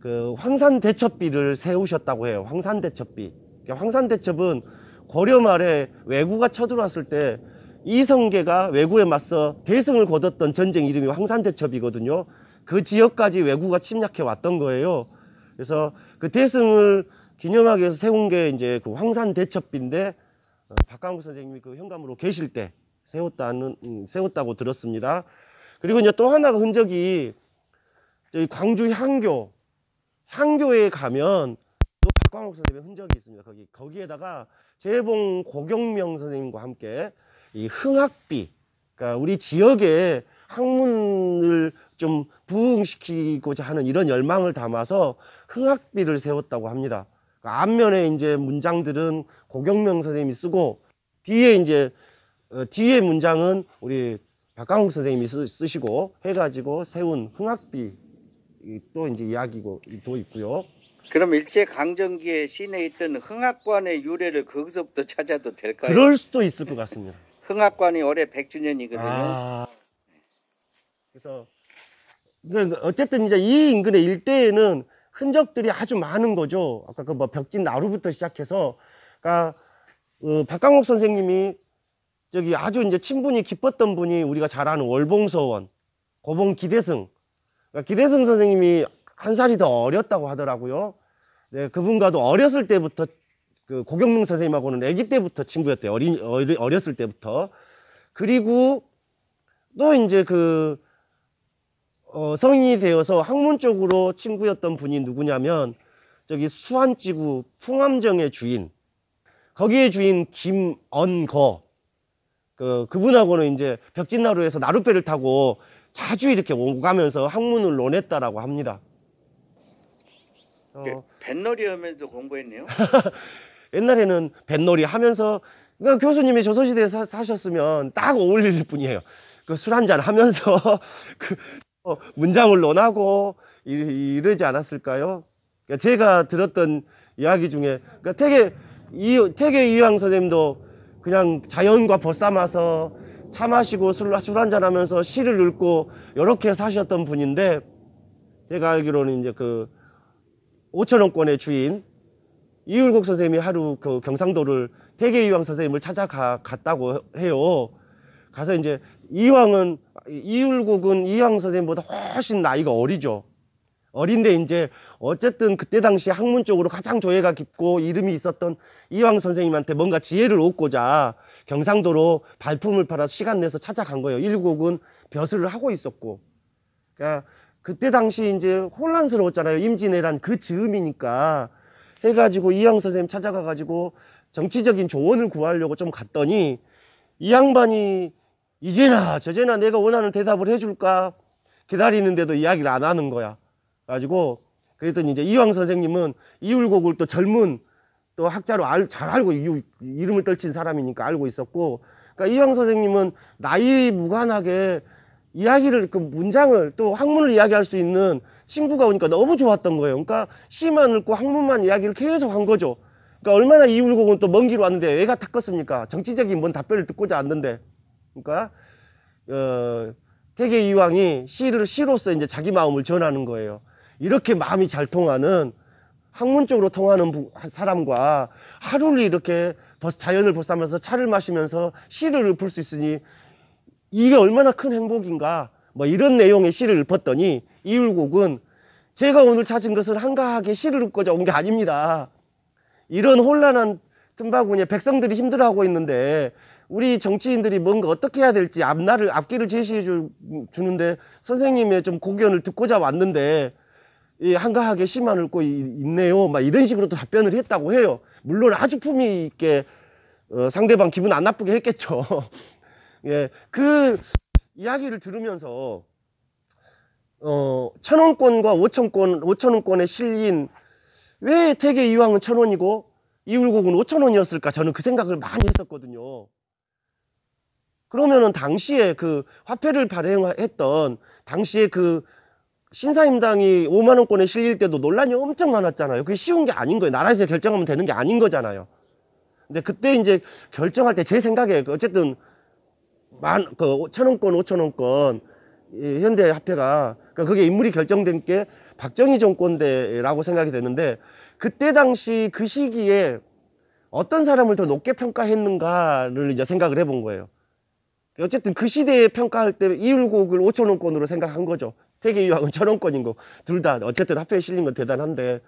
그 황산대첩비를 세우셨다고 해요. 황산대첩비. 그러니까 황산대첩은 고려 말에 왜구가 쳐들어왔을 때 이성계가 왜구에 맞서 대승을 거뒀던 전쟁 이름이 황산대첩이거든요. 그 지역까지 왜구가 침략해 왔던 거예요. 그래서 그 대승을 기념하기 위해서 세운 게 이제 그 황산대첩비인데, 박강욱 선생님이 그 현감으로 계실 때 세웠다고 들었습니다. 그리고 이제 또 하나가 흔적이 저희 광주 향교에 가면 또 박광옥 선생님의 흔적이 있습니다. 거기에다가 재봉 고경명 선생님과 함께 이 흥학비, 그러니까 우리 지역의 학문을 좀 부흥시키고자 하는 이런 열망을 담아서 흥학비를 세웠다고 합니다. 그러니까 앞면에 이제 문장들은 고경명 선생님이 쓰고, 뒤에 이제 뒤에 문장은 우리 박강욱 선생님이 쓰시고 해가지고 세운 흥학비 또 이제 이야기고 또 있고요.
그럼 일제 강점기에 시내에 있던 흥학관의 유래를 거기서부터 찾아도 될까요?
그럴 수도 있을 것 같습니다.
흥학관이 올해 100주년이거든요.
아, 그래서 그러니까 어쨌든 이제 이 인근의 일대에는 흔적들이 아주 많은 거죠. 아까 그 뭐 벽진 나루부터 시작해서, 그러니까 박강옥 선생님이 저기 아주 이제 친분이 깊었던 분이 우리가 잘 아는 월봉서원, 고봉 기대승. 그러니까 기대승 선생님이 한 살이 더 어렸다고 하더라고요. 네, 그분과도 어렸을 때부터 그 고경명 선생님하고는 아기 때부터 친구였대요. 어렸을 때부터. 그리고 또 이제 그 성인이 되어서 학문 쪽으로 친구였던 분이 누구냐면 저기 수안지구 풍암정의 주인, 거기에 주인 김언거, 그분하고는 이제 벽진나루에서 나룻배를 타고 자주 이렇게 오가면서 학문을 논했다라고 합니다.
뱃놀이 하면서 공부했네요.
옛날에는 뱃놀이 하면서, 그러니까 교수님이 조선시대에 사셨으면 딱 어울릴 뿐이에요. 그 술 한잔 하면서 문장을 논하고 이러지 않았을까요? 그러니까 제가 들었던 이야기 중에, 그러니까 태계 이황 선생님도 그냥 자연과 벗삼아서 차 마시고 술 한잔 하면서 시를 읽고 이렇게 사셨던 분인데, 제가 알기로는 이제 그 5,000원권의 주인 이율곡 선생님이 하루 그 경상도를 태계 이황 선생님을 찾아갔다고 해요. 가서 이제 이율곡은 이황 선생님보다 훨씬 나이가 어리죠. 어린데 이제 어쨌든 그때 당시 학문 쪽으로 가장 조예가 깊고 이름이 있었던 이황 선생님한테 뭔가 지혜를 얻고자 경상도로 발품을 팔아서 시간 내서 찾아간 거예요. 이율곡은 벼슬을 하고 있었고, 그러니까 그때 당시 이제 혼란스러웠잖아요. 임진왜란 그 즈음이니까 해가지고 이황 선생님 찾아가가지고 정치적인 조언을 구하려고 좀 갔더니 이 양반이 이제나 저제나 내가 원하는 대답을 해줄까 기다리는데도 이야기를 안 하는 거야. 가지고 그랬더니 이제 이황 선생님은 이율곡을 또 젊은 또 학자로 잘 알고 이름을 떨친 사람이니까 알고 있었고, 그러니까 이황 선생님은 나이 무관하게 이야기를 그 문장을 또 학문을 이야기할 수 있는 친구가 오니까 너무 좋았던 거예요. 그러니까 시만 읽고 학문만 이야기를 계속 한 거죠. 그러니까 얼마나 이율곡은 또 먼 길 왔는데 애가 탔겠습니까? 정치적인 뭔 답변을 듣고자 않는데. 그러니까 태계 이황이 시로서 이제 자기 마음을 전하는 거예요. 이렇게 마음이 잘 통하는 학문적으로 통하는 사람과 하루를 이렇게 자연을 벗삼아서 차를 마시면서 시를 읊을 수 있으니 이게 얼마나 큰 행복인가, 뭐 이런 내용의 시를 읊었더니 이율곡은 제가 오늘 찾은 것은 한가하게 시를 읊고자 온 게 아닙니다. 이런 혼란한 틈바구니에 백성들이 힘들어하고 있는데 우리 정치인들이 뭔가 어떻게 해야 될지 앞길을 제시해 주는데 선생님의 좀 고견을 듣고자 왔는데 한가하게 시만 읊고 있네요. 막 이런 식으로 또 답변을 했다고 해요. 물론 아주 품위 있게 상대방 기분 안 나쁘게 했겠죠. 예, 그 이야기를 들으면서 1,000원권과 5,000원권에 실린 왜 태계 이황은 1,000원이고 이율곡은 5,000원이었을까? 저는 그 생각을 많이 했었거든요. 그러면은 당시에 그 화폐를 발행했던 당시에 그 신사임당이 5만원권에 실릴 때도 논란이 엄청 많았잖아요. 그게 쉬운 게 아닌 거예요. 나라에서 결정하면 되는 게 아닌 거잖아요. 근데 그때 이제 결정할 때 제 생각에 어쨌든 1,000원권, 5,000원권 현대 화폐가, 그러니까 그게 인물이 결정된 게 박정희 정권 때라고 생각이 되는데, 그때 당시 그 시기에 어떤 사람을 더 높게 평가했는가를 이제 생각을 해본 거예요. 어쨌든 그 시대에 평가할 때 이율곡을 5,000원권으로 생각한 거죠. 태계 이황은 1,000원권인 거. 둘 다 어쨌든 화폐에 실린 건 대단한데,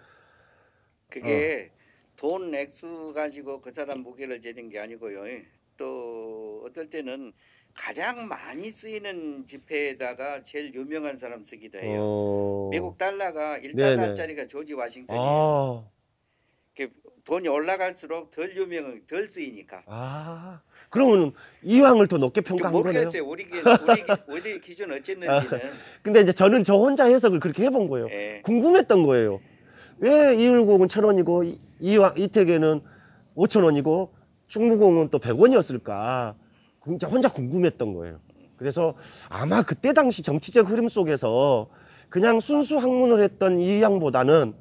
그게 돈 액수 가지고 그 사람 무게를 재는 게 아니고요. 또 어떨 때는 가장 많이 쓰이는 지폐에다가 제일 유명한 사람 쓰기도 해요. 미국 달러가 1달러짜리가 조지 워싱턴이에요. 돈이 올라갈수록 덜 쓰이니까.
그러면 이황을 더 높게 평가한 거네요.
모르겠어요. 우리 기준 어쨌는지는.
근데 이제 저는 저 혼자 해석을 그렇게 해본 거예요. 궁금했던 거예요. 왜 이율곡은 1,000원이고 이태계는 5,000원이고 충무공은 또 100원이었을까? 진짜 혼자 궁금했던 거예요. 그래서 아마 그때 당시 정치적 흐름 속에서 그냥 순수 학문을 했던 이황보다는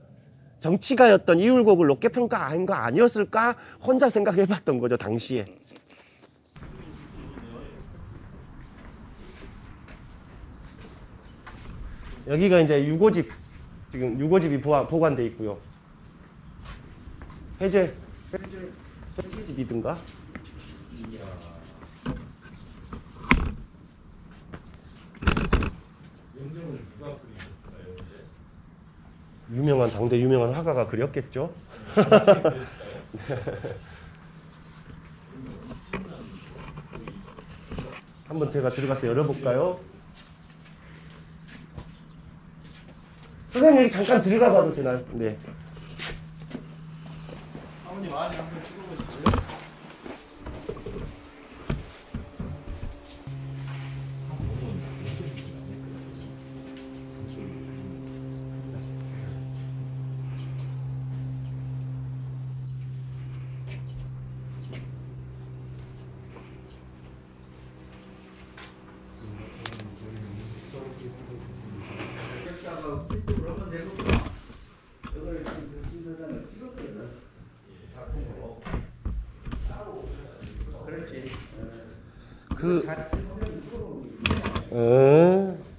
정치가였던 이율곡을 높게 평가한 거 아니었을까? 혼자 생각해봤던 거죠, 당시에. 여기가 이제 유고집, 지금 유고집이 보관돼 있고요. 해제집이든가. 유명한 당대 유명한 화가가 그렸겠죠. 한번 제가 들어가서 열어볼까요? 선생님 여기 잠깐 들어가 봐도 되나요? 네.
사모님 안에 한번 찍어보실래요?
뭐 필집을 하면 되고 이걸 신도장을 찍었거든. 작품으로. 그렇지.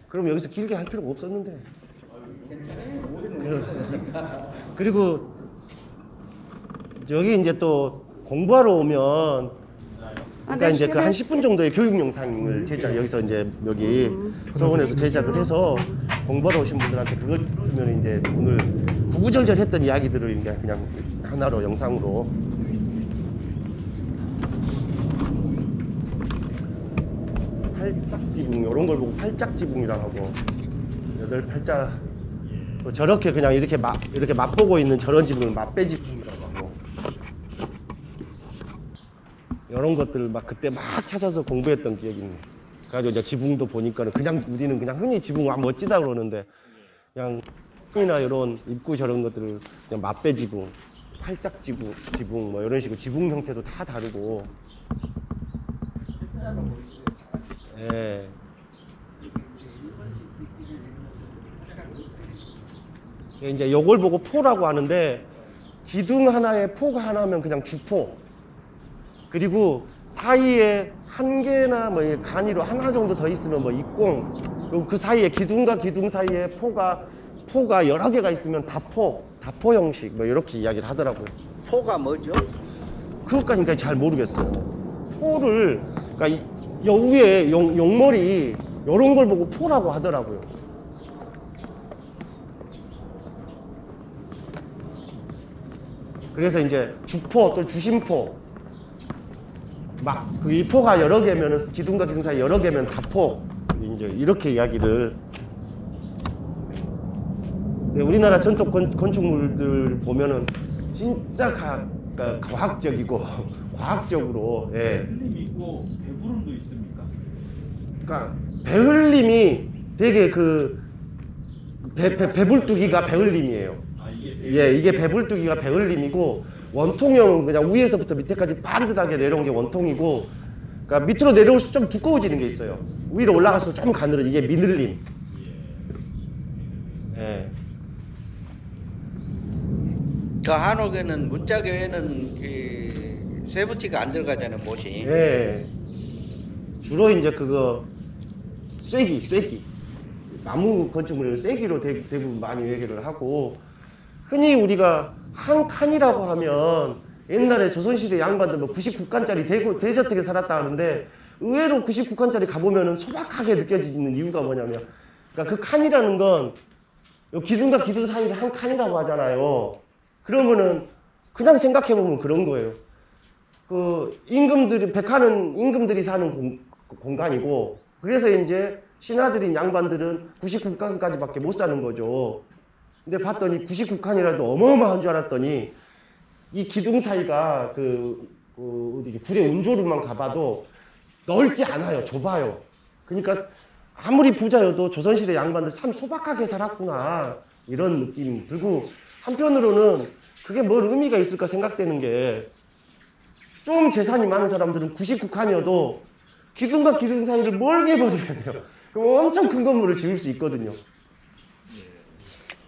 그럼 여기서 길게 할 필요가 없었는데. 그리고 여기 이제 또 공부하러 오면 그러니까 이제 그 한 10분 정도의 교육 영상을 여기서 이제 여기 서원에서 제작을 해서 공부하러 오신 분들한테 그걸 주면 이제 오늘 구구절절 했던 이야기들을 이제 그냥 하나로 영상으로 팔짝지붕 이런 걸 보고 팔짝지붕이라고 하고 여덟 팔자 저렇게 그냥 이렇게 맛보고 있는 저런 지붕을 맛배지붕이라고 하고 이런 것들을 막 그때 막 찾아서 공부했던 기억이 있네. 그래가지고 이제 지붕도 보니까는 그냥 우리는 그냥 흔히 지붕 와 멋지다 그러는데 그냥 이나 이런 입구 저런 것들을 그냥 맛배지붕, 팔짝지붕, 지붕 뭐 이런 식으로 지붕 형태도 다 다르고. 예. 이제 요걸 보고 포라고 하는데 기둥 하나에 포가 하나면 그냥 주포. 그리고 사이에 한 개나 뭐 간이로 하나 정도 더 있으면 뭐 입공. 그리고 그 사이에 기둥과 기둥 사이에 포가 여러 개가 있으면 다포 형식 뭐 이렇게 이야기를 하더라고요.
포가 뭐죠?
그것까지는 잘 모르겠어요. 포를 그러니까 여 위에 용머리 이런 걸 보고 포라고 하더라고요. 그래서 이제 주포 또 주심포 막 그 이 포가 여러 개면은 기둥과 기둥 사이 여러 개면 다포 이제 이렇게 이야기를. 네, 우리나라 전통 건축물들 보면은 진짜 과학적이고 과학적으로 예.
흘림 있고 배부름도 있습니까?
그러니까 배흘림이 되게 그 배불뚝이가 배흘림이에요.
아 이게
예, 이게 배불뚝이가 배흘림이고 원통형은 그냥 위에서부터 밑에까지 반듯하게 내려온 게 원통이고, 그러니까 밑으로 내려올수록 좀 두꺼워지는 게 있어요. 위로 올라갈수록 좀 가늘어져. 이게 미늘림. 예.
그 한옥에는 문자교에는 그 쇠붙이가 안 들어가잖아요, 못이.
예. 주로 이제 그거 쐐기 나무 건축물은 쐐기로 대부분 많이 얘기를 하고, 흔히 우리가 한 칸이라고 하면 옛날에 조선시대 양반들 뭐 99칸짜리 대저택에 살았다 하는데 의외로 99칸짜리 가보면은 소박하게 느껴지는 이유가 뭐냐면, 그러니까 그 칸이라는 건 기둥과 기둥 사이를 한 칸이라고 하잖아요. 그러면은 그냥 생각해보면 그런 거예요. 그 임금들이 백화는 임금들이 사는 공간이고, 그래서 이제 신하들인 양반들은 99칸까지밖에 못 사는 거죠. 근데 봤더니 99칸이라도 어마어마한 줄 알았더니 이 기둥 사이가 어디 구례 운조루만 가봐도 넓지 않아요. 좁아요. 그러니까 아무리 부자여도 조선시대 양반들 참 소박하게 살았구나 이런 느낌. 그리고 한편으로는 그게 뭘 의미가 있을까 생각되는 게, 좀 재산이 많은 사람들은 99칸이어도 기둥과 기둥 사이를 멀게 버리면요, 그럼 엄청 큰 건물을 지을 수 있거든요.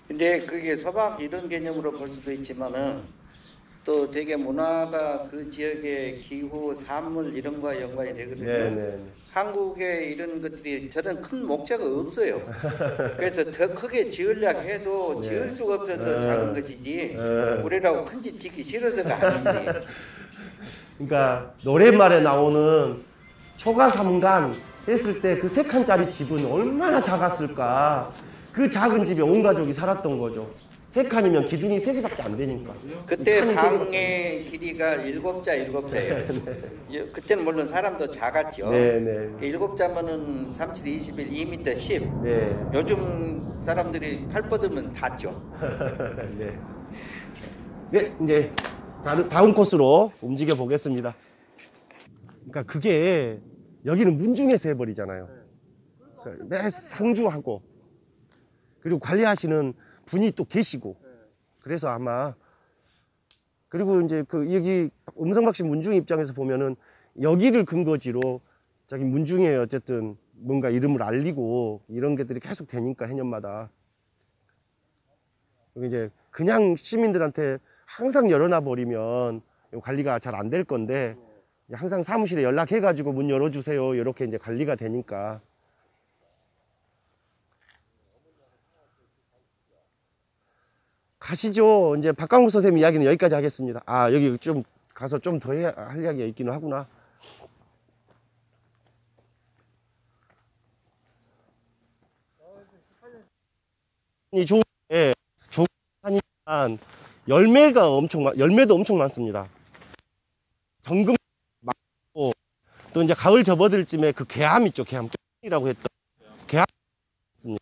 근데 그게 소박 이런 개념으로 볼 수도 있지만은 또 되게 문화가 그 지역의 기후, 산물 이런 거와 연관이 되거든요.
네네.
한국에 이런 것들이 저는 큰 목재가 없어요. 그래서 더 크게 지으려 해도 지을 수가 없어서 작은 것이지 우리라고 큰 집 짓기 싫어서가 아닌데.
그러니까 노랫말에 나오는 초가삼간 했을 때 그 3칸짜리 집은 얼마나 작았을까. 그 작은 집에 온 가족이 살았던 거죠. 3칸이면 기둥이 3개밖에 안 되니까.
그때 방의 길이가 7자예요. 그때는 물론 사람도 작았죠.
네네.
7자면은 37, 21, 2m 10.
네.
요즘 사람들이 팔 뻗으면 닿죠.
네. 네, 이제 다음 코스로 움직여 보겠습니다. 그러니까 그게 여기는 문중에서 해버리잖아요. 매 상주하고, 그리고 관리하시는 분이 또 계시고, 그래서 아마, 그리고 이제 여기 음성박씨 문중 입장에서 보면은 여기를 근거지로 자기 문중에 어쨌든 뭔가 이름을 알리고 이런 것들이 계속 되니까 해년마다. 이제 그냥 시민들한테 항상 열어놔 버리면 관리가 잘 안 될 건데 항상 사무실에 연락해 가지고 문 열어주세요 이렇게 이제 관리가 되니까. 가시죠. 이제 박광욱 선생님 이야기는 여기까지 하겠습니다. 아, 여기 좀 가서 좀 더 할 이야기가 있기는 하구나. 이 좋은 산이지만 열매도 엄청 많습니다. 정금 많고 또 이제 가을 접어들 쯤에 그 개암 있죠. 개암이라고 했던 개암 있습니다.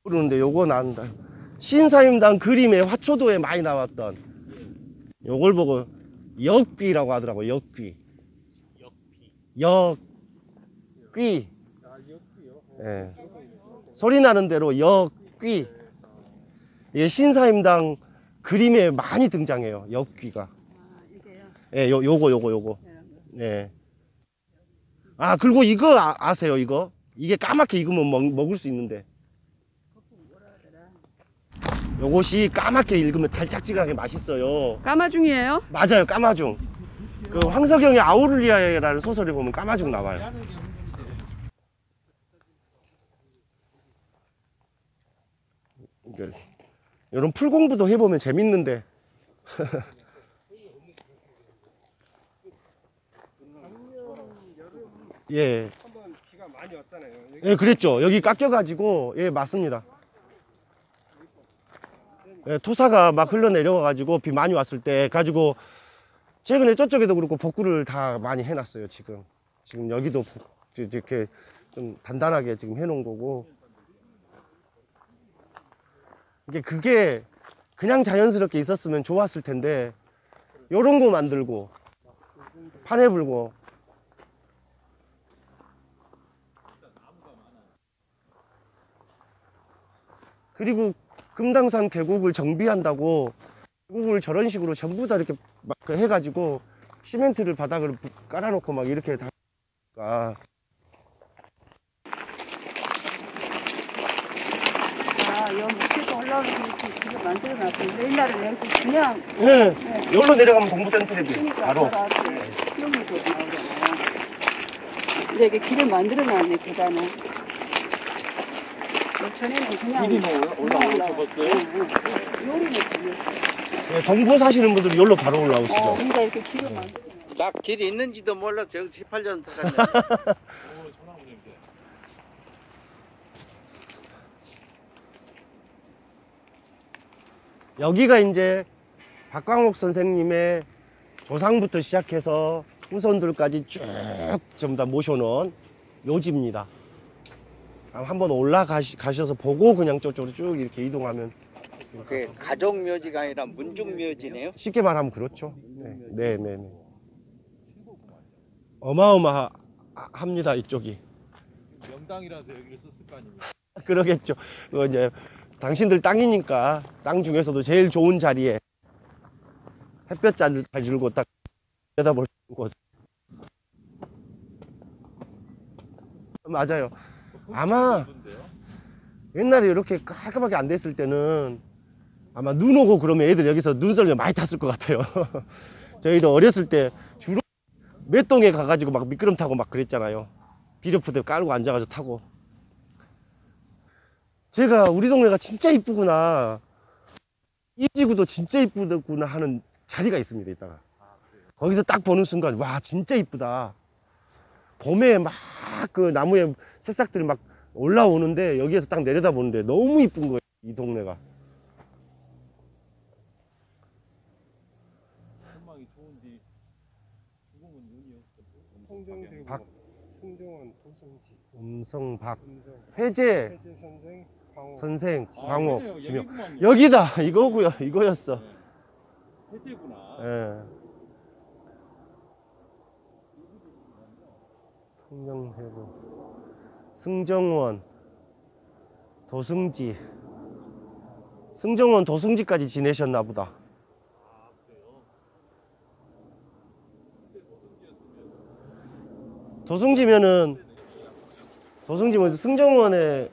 그러는데 요거 나온다. 신사임당 그림에 화초도에 많이 나왔던 요걸 보고 역귀라고 하더라고요. 역귀. 역귀. 예. 소리 나는 대로 역귀. 이게 신사임당 그림에 많이 등장해요. 역귀가. 예, 요거. 예. 아, 그리고 이거 아세요? 이거? 이게 까맣게 익으면 먹을 수 있는데. 요것이 까맣게 익으면 달짝지근하게 맛있어요.
까마중이에요?
맞아요, 까마중. 그 황석영의 아우를리아라는 소설에 보면 까마중 나와요. 이런 풀 공부도 해보면 재밌는데. 예.
한번 비가 많이 왔잖아요.
예, 그랬죠. 여기 깎여가지고, 예, 맞습니다. 예, 토사가 막 흘러내려와가지고 비 많이 왔을 때 가지고 최근에 저쪽에도 그렇고 복구를 다 많이 해놨어요. 지금 여기도 이렇게 좀 단단하게 지금 해놓은 거고. 그게 그냥 자연스럽게 있었으면 좋았을 텐데 요런 거 만들고 판에 불고. 그리고 금당산 계곡을 정비한다고 계곡을 저런 식으로 전부 다 이렇게 막 해가지고 시멘트를 바닥을 깔아놓고 막 이렇게 다. 아,
여기 밑에서 올라오면서 이렇게 길을 만들어놨어요. 옛날에는 여기 그냥
예, 여기로 내려가면 동부센터에도 바로.
수영으로 나오잖아요. 근데 이게 길을 만들어놨네, 계단을. 전에는 그냥
길이 올라오셨어요?
요리는
예, 동부 사시는 분들이 여기로 바로 올라오시죠.
그러니까 이렇게 길을 만들어.
나 길이 있는지도 몰라. 저 18년 살았네.
여기가 이제 박광옥 선생님의 조상부터 시작해서 후손들까지 쭉 전부 다 모셔놓은 묘지입니다. 한번 올라가셔서 보고 그냥 저쪽으로 쭉 이렇게 이동하면.
그 가족 묘지가 아니라 문중 묘지네요.
쉽게 말하면 그렇죠. 네. 어마어마합니다, 이쪽이.
명당이라서 여기를 썼을 거 아닙니까?
그러겠죠. 그거 이제 당신들 땅이니까 땅 중에서도 제일 좋은 자리에 햇볕 잘 들고 딱 내다볼 곳. 맞아요. 아마 옛날에 이렇게 깔끔하게 안 됐을 때는 아마 눈 오고 그러면 애들 여기서 눈썰매 많이 탔을 것 같아요. 저희도 어렸을 때 주로 맷동에 가가지고 막 미끄럼 타고 막 그랬잖아요. 비료푸대 깔고 앉아가지고 타고. 제가 우리 동네가 진짜 이쁘구나, 이 지구도 진짜 이쁘구나 하는 자리가 있습니다. 이따가 거기서 딱 보는 순간 와 진짜 이쁘다. 봄에 막 그 나무에 새싹들이 막 올라오는데 여기에서 딱 내려다 보는데 너무 이쁜 거예요, 이 동네가.
전망이 좋은데 죽음은 눈이 없어.
송정대고
박-
승정원 도성지
음성박
음성
회재
해제 선생 광호
선생 광옥 지명.
여기구만요.
여기다 이거고요. 이거였어.
해제구나.
예. 통영해고 승정원 도승지. 승정원 도승지까지 지내셨나 보다. 도승지면은 승정원의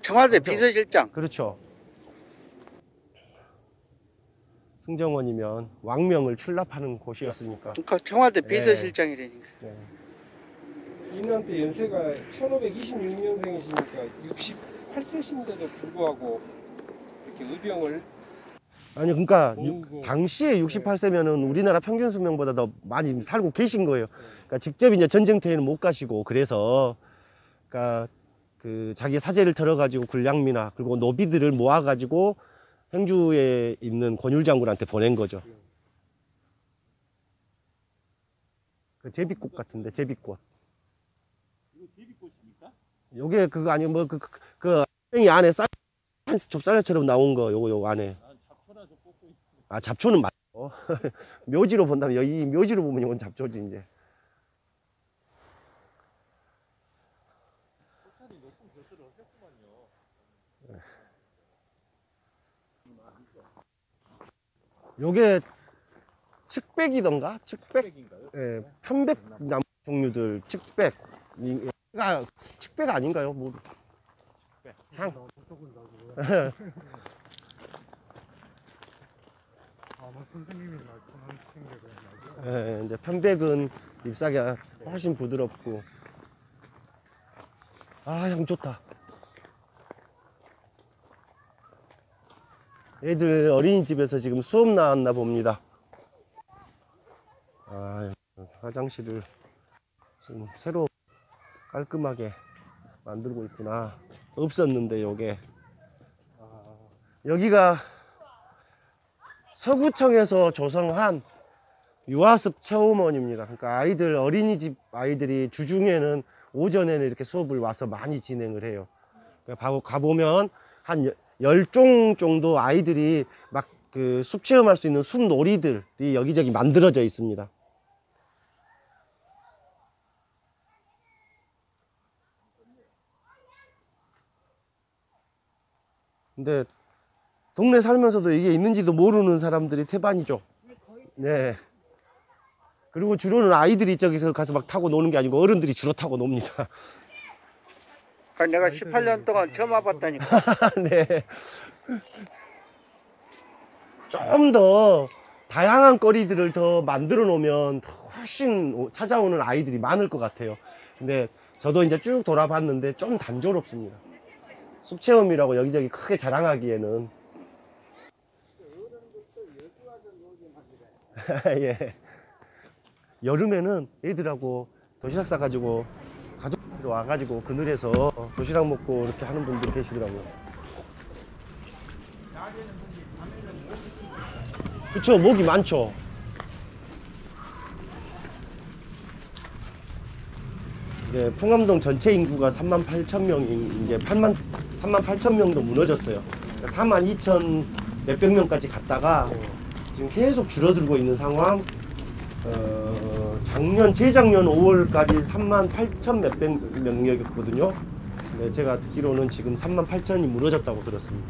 청와대 비서실장.
그렇죠. 승정원이면 왕명을 출납하는 곳이었으니까.
그러니까 청와대
네.
비서실장이라니까.
네.
이분한테 연세가 1526년생이시니까 68세신데도 불구하고 이렇게 의병을
아니 그러니까
모으고.
당시에 68세면은 우리나라 평균 수명보다 더 많이 살고 계신 거예요. 그러니까 직접 이제 전쟁터에는 못 가시고 그래서 그러니까 그 자기 사제를 털어가지고 군량미나 그리고 노비들을 모아가지고 행주에 있는 권율장군한테 보낸 거죠. 그 제비꽃 같은데 제비꽃.
이거 제비꽃입니까?
요게 그거 아니면 뭐그 이 안에 쌀 좁쌀처럼 나온 거 요거 안에.
난 잡초나 좀 뽑고 있는.
아 잡초는 맞고 묘지로 본다면 이 묘지로 보면 이건 잡초지 이제.
꽃차리 높은 벼슬을 했구만요.
요게 측백이던가? 측백?
백인가요?
예, 편백 나무 종류들 측백. 이가 측백 아닌가요? 뭐 향. 예, 이제 편백은 잎사귀 훨씬 부드럽고. 아, 향 좋다. 애들 어린이집에서 지금 수업 나왔나 봅니다. 아, 화장실을 지금 새로 깔끔하게 만들고 있구나. 없었는데 요게. 여기가 서구청에서 조성한 유아습 체험원입니다. 그러니까 아이들 어린이집 아이들이 주중에는 오전에는 이렇게 수업을 와서 많이 진행을 해요. 그러니까 가보면 한 10종 정도 아이들이 막 그 숲 체험할 수 있는 숲놀이들이 여기저기 만들어져 있습니다. 근데 동네 살면서도 이게 있는지도 모르는 사람들이 태반이죠. 네. 그리고 주로는 아이들이 저기서 가서 막 타고 노는 게 아니고 어른들이 주로 타고 놉니다.
아, 내가 18년 동안 처음 와봤다니까.
네. 좀 더 다양한 거리들을 더 만들어 놓으면 훨씬 찾아오는 아이들이 많을 것 같아요. 근데 저도 이제 쭉 돌아봤는데 좀 단조롭습니다. 숲체험이라고 여기저기 크게 자랑하기에는. 예. 여름에는 애들하고 도시락 싸가지고 가족들 와가지고 그늘에서 도시락 먹고 이렇게 하는 분들이 계시더라고요. 그쵸, 모기 많죠. 네, 풍암동 전체 인구가 38,000명이 이제 38,000명도 무너졌어요. 그러니까 42,000 몇백 명까지 갔다가 지금 계속 줄어들고 있는 상황. 재작년 5월까지 38,000 몇백 명이었거든요. 네, 제가 듣기로는 지금 38,000이 무너졌다고 들었습니다.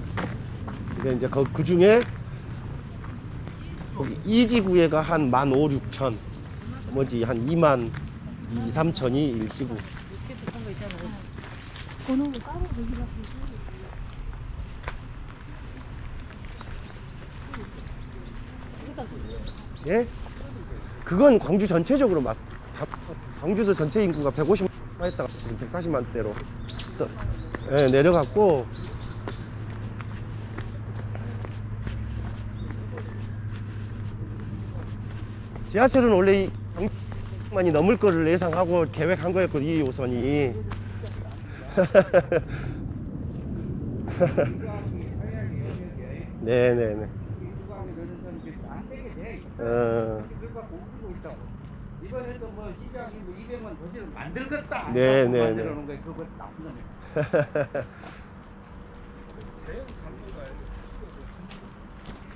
근데 이제 그 중에 거기 이 지구에가 한 15,000, 6천, 나머지 한 2만 2, 3천이 1지구. 예? 그건 광주 전체적으로 광주도 전체 인구가 150만 했다가 지금 140만 대로 예, 내려갔고, 지하철은 원래 이 광주만이 넘을 거를 예상하고 계획한 거였거든요, 이 2호선이. 네네네.
이번에도 뭐 시장이 뭐 200만 도시를 만들겠다.
네네네.
만들어 놓은 거예요. 그거 나쁜 놈이에요.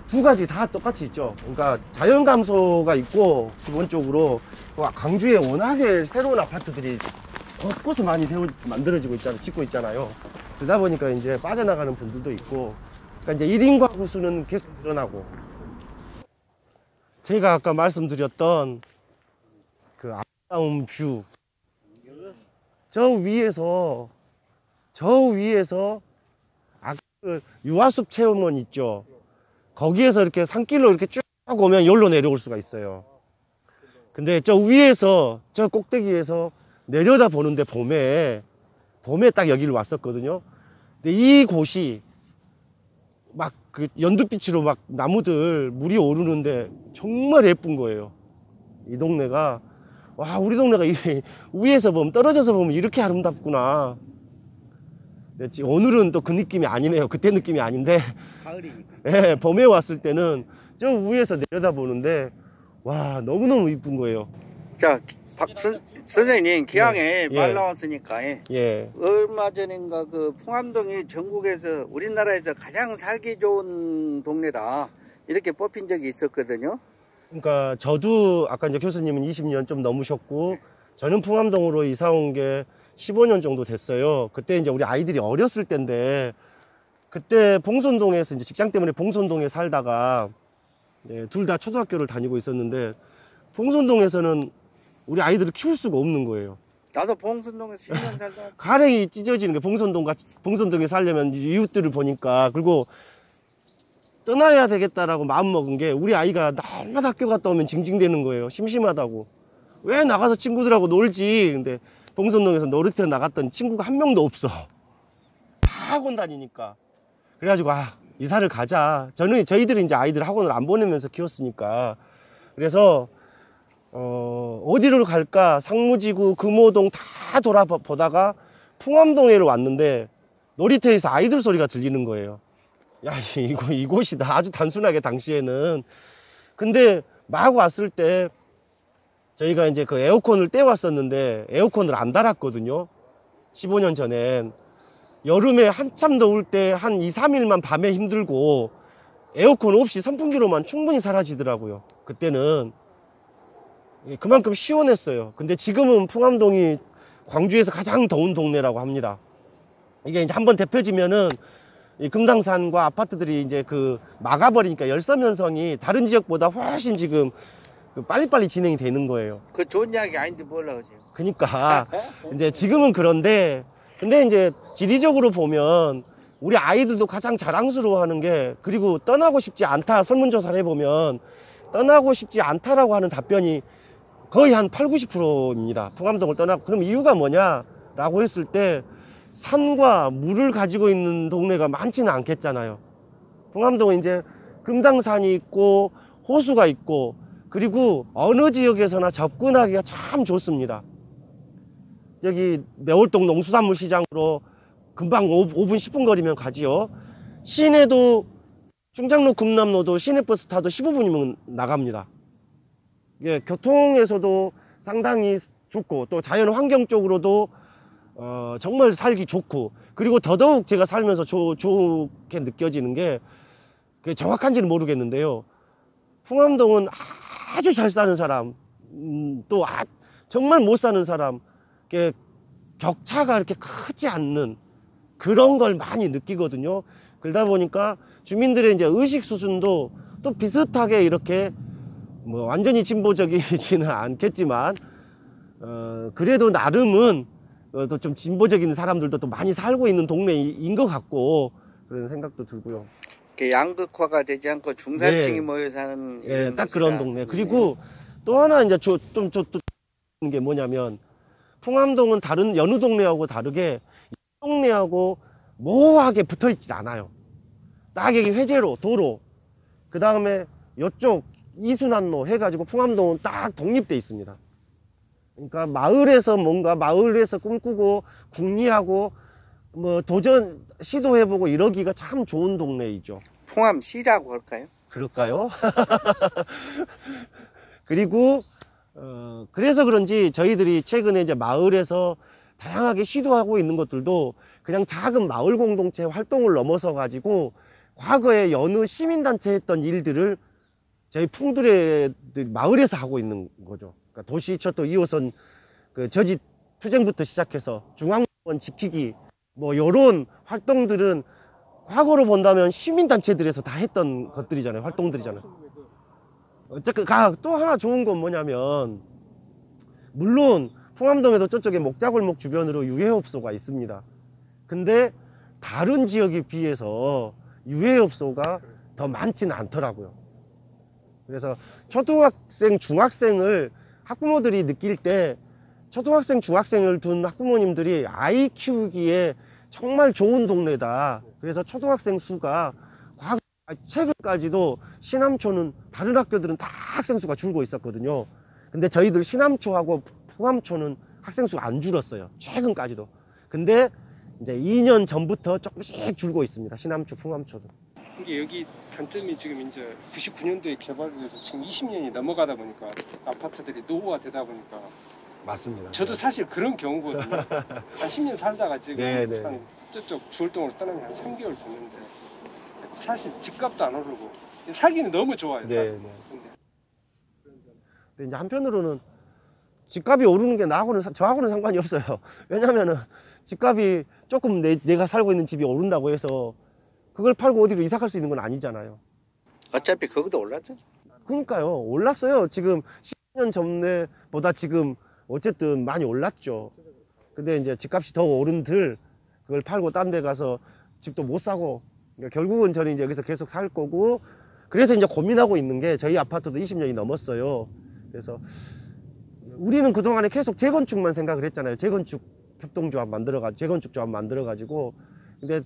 두 가지 다 똑같이 있죠. 그러니까 자연 감소가 있고, 기본적으로 광주에 워낙에 새로운 아파트들이 곳곳에 많이 만들어지고 있잖아요. 짓고 있잖아요. 그러다 보니까 이제 빠져나가는 분들도 있고, 그러니까 이제 1인 가구 수는 계속 늘어나고, 제가 아까 말씀드렸던 그 아름다운 뷰, 저 위에서 아까 그 유아숲 체험원 있죠. 거기에서 이렇게 산길로 이렇게 쭉 오면 여기로 내려올 수가 있어요. 근데 저 위에서, 저 꼭대기에서 내려다 보는데 봄에 딱 여기를 왔었거든요. 근데 이 곳이 막 그 연두빛으로 막 나무들 물이 오르는데 정말 예쁜 거예요. 이 동네가, 와, 우리 동네가 위에서 보면, 떨어져서 보면 이렇게 아름답구나. 근데 오늘은 또 그 느낌이 아니네요. 그때 느낌이 아닌데,
가을이니까.
예, 봄에 왔을 때는 저 위에서 내려다 보는데, 와, 너무너무 이쁜 거예요.
자, 선생님 기왕에
예.
말 나왔으니까
예.
얼마 전인가 그 풍암동이 전국에서 우리나라에서 가장 살기 좋은 동네다 이렇게 뽑힌 적이 있었거든요.
그러니까 저도 아까 이제 교수님은 20년 좀 넘으셨고, 저는 풍암동으로 이사 온 게 15년 정도 됐어요. 그때 이제 우리 아이들이 어렸을 때인데, 그때 봉선동에서 이제 직장 때문에 봉선동에 살다가 둘 다 초등학교를 다니고 있었는데, 봉선동에서는 우리 아이들을 키울 수가 없는 거예요.
나도 봉선동에서 10년 살다 왔어.
가랭이 찢어지는 게, 봉선동에 살려면 이웃들을 보니까. 그리고 떠나야 되겠다라고 마음먹은 게, 우리 아이가 날마다 학교 갔다 오면 징징대는 거예요. 심심하다고. 왜 나가서 친구들하고 놀지. 근데 봉선동에서 놀이터 나갔던 친구가 한 명도 없어. 다 학원 다니니까. 그래가지고 이사를 가자. 저희들이 이제 아이들 학원을 안 보내면서 키웠으니까. 그래서 어디로 갈까 상무지구, 금호동 다 돌아보다가 풍암동에로 왔는데, 놀이터에서 아이들 소리가 들리는 거예요. 야, 이곳이다. 아주 단순하게 당시에는. 근데 막 왔을 때 저희가 이제 그 에어컨을 떼왔었는데 에어컨을 안 달았거든요. 15년 전엔. 여름에 한참 더울 때 한 2, 3일만 밤에 힘들고 에어컨 없이 선풍기로만 충분히 사라지더라고요. 그때는 그만큼 시원했어요. 근데 지금은 풍암동이 광주에서 가장 더운 동네라고 합니다. 이게 이제 한번 데펴지면은 이 금당산과 아파트들이 이제 그 막아버리니까 열섬현성이 다른 지역보다 훨씬 지금 빨리빨리 진행이 되는 거예요.
그 좋은 이야기 아닌데 뭘 나오세요?
그러니까 이제 지금은 그런데, 근데 이제 지리적으로 보면 우리 아이들도 가장 자랑스러워하는 게, 그리고 떠나고 싶지 않다, 설문조사를 해보면 떠나고 싶지 않다라고 하는 답변이 거의 한 8, 90%입니다. 풍암동을 떠나고. 그럼 이유가 뭐냐라고 했을 때, 산과 물을 가지고 있는 동네가 많지는 않겠잖아요. 풍암동은 이제 금당산이 있고 호수가 있고, 그리고 어느 지역에서나 접근하기가 참 좋습니다. 여기 매월동 농수산물 시장으로 금방 5분 10분 거리면 가지요. 시내도 충장로 금남로도 시내버스 타도 15분이면 나갑니다. 예, 교통에서도 상당히 좋고, 또 자연 환경 쪽으로도 정말 살기 좋고, 그리고 더더욱 제가 살면서 좋게 느껴지는 게, 정확한지는 모르겠는데요, 풍암동은 아주 잘 사는 사람, 또 정말 못 사는 사람, 격차가 이렇게 크지 않는 그런 걸 많이 느끼거든요. 그러다 보니까 주민들의 이제 의식 수준도 또 비슷하게 이렇게 뭐 완전히 진보적이지는 않겠지만, 그래도 나름은 또 좀 진보적인 사람들도 또 많이 살고 있는 동네인 것 같고, 그런 생각도 들고요.
양극화가 되지 않고 중산층이
네.
모여 사는
예, 딱
곳이다.
그런 동네. 그리고 또 하나 이제 또 게 뭐냐면, 풍암동은 다른 여느 동네하고 다르게 이 동네하고 모호하게 붙어 있지 않아요. 딱 여기 회제로, 도로, 그 다음에 이쪽 이순환로 해가지고 풍암동은 딱 독립돼 있습니다. 그러니까 마을에서 꿈꾸고 궁리하고 뭐 도전 시도해보고 이러기가 참 좋은 동네이죠.
풍암시라고 할까요?
그럴까요? 그리고 그래서 그런지 저희들이 최근에 이제 마을에서 다양하게 시도하고 있는 것들도 그냥 작은 마을 공동체 활동을 넘어서 가지고 과거에 여느 시민단체 했던 일들을 저희 풍두레 마을에서 하고 있는 거죠. 그러니까 도시철도 2호선 그 저지 투쟁부터 시작해서 중앙원 지키기, 뭐 요런 활동들은 과거로 본다면 시민단체들에서 다 했던 것들이잖아요. 활동들이잖아요. 어쨌든 또 하나 좋은 건 뭐냐면, 물론 풍암동에도 저쪽에 목자골목 주변으로 유해업소가 있습니다. 근데 다른 지역에 비해서 유해업소가 더 많지는 않더라고요. 그래서 초등학생, 중학생을 학부모들이 느낄 때, 초등학생, 중학생을 둔 학부모님들이 아이 키우기에 정말 좋은 동네다. 그래서 초등학생 수가 최근까지도 신암초는 다른 학교들은 다 학생 수가 줄고 있었거든요. 근데 저희들 신암초하고 풍암초는 학생 수가 안 줄었어요. 최근까지도. 근데 이제 2년 전부터 조금씩 줄고 있습니다. 신암초, 풍암초도.
이게 여기 단점이 지금 이제 99년도에 개발돼서 지금 20년이 넘어가다 보니까 아파트들이 노후화되다 보니까.
맞습니다.
저도 사실 그런 경우거든요. 한 10년 살다가 지금
네네.
한 저쪽 주월동으로 떠나면 한 3개월 됐는데 사실 집값도 안 오르고 살기는 너무 좋아요.
네,
사실.
네. 근데 이제 한편으로는 집값이 오르는 게 저하고는 상관이 없어요. 왜냐면은 집값이 조금 내가 살고 있는 집이 오른다고 해서 그걸 팔고 어디로 이사 갈 수 있는 건 아니잖아요.
어차피 거기도 올랐죠.
그러니까요. 올랐어요. 지금 10년 전보다 지금 어쨌든 많이 올랐죠. 근데 이제 집값이 더 오른들 그걸 팔고 딴 데 가서 집도 못 사고, 그러니까 결국은 저는 이제 여기서 계속 살 거고, 그래서 이제 고민하고 있는 게, 저희 아파트도 20년이 넘었어요. 그래서 우리는 그동안에 계속 재건축만 생각을 했잖아요. 재건축 협동조합 재건축 조합 만들어가지고. 근데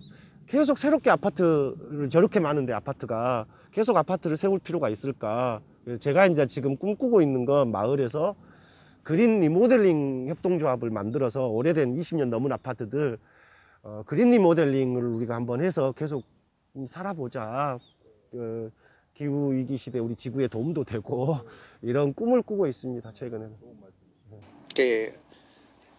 계속 새롭게 아파트를, 저렇게 많은데 아파트가 계속 아파트를 세울 필요가 있을까. 제가 이제 지금 꿈꾸고 있는 건 마을에서 그린 리모델링 협동조합을 만들어서 오래된 20년 넘은 아파트들 그린 리모델링을 우리가 한번 해서 계속 살아보자. 기후위기 시대 우리 지구에 도움도 되고 이런 꿈을 꾸고 있습니다. 최근에는.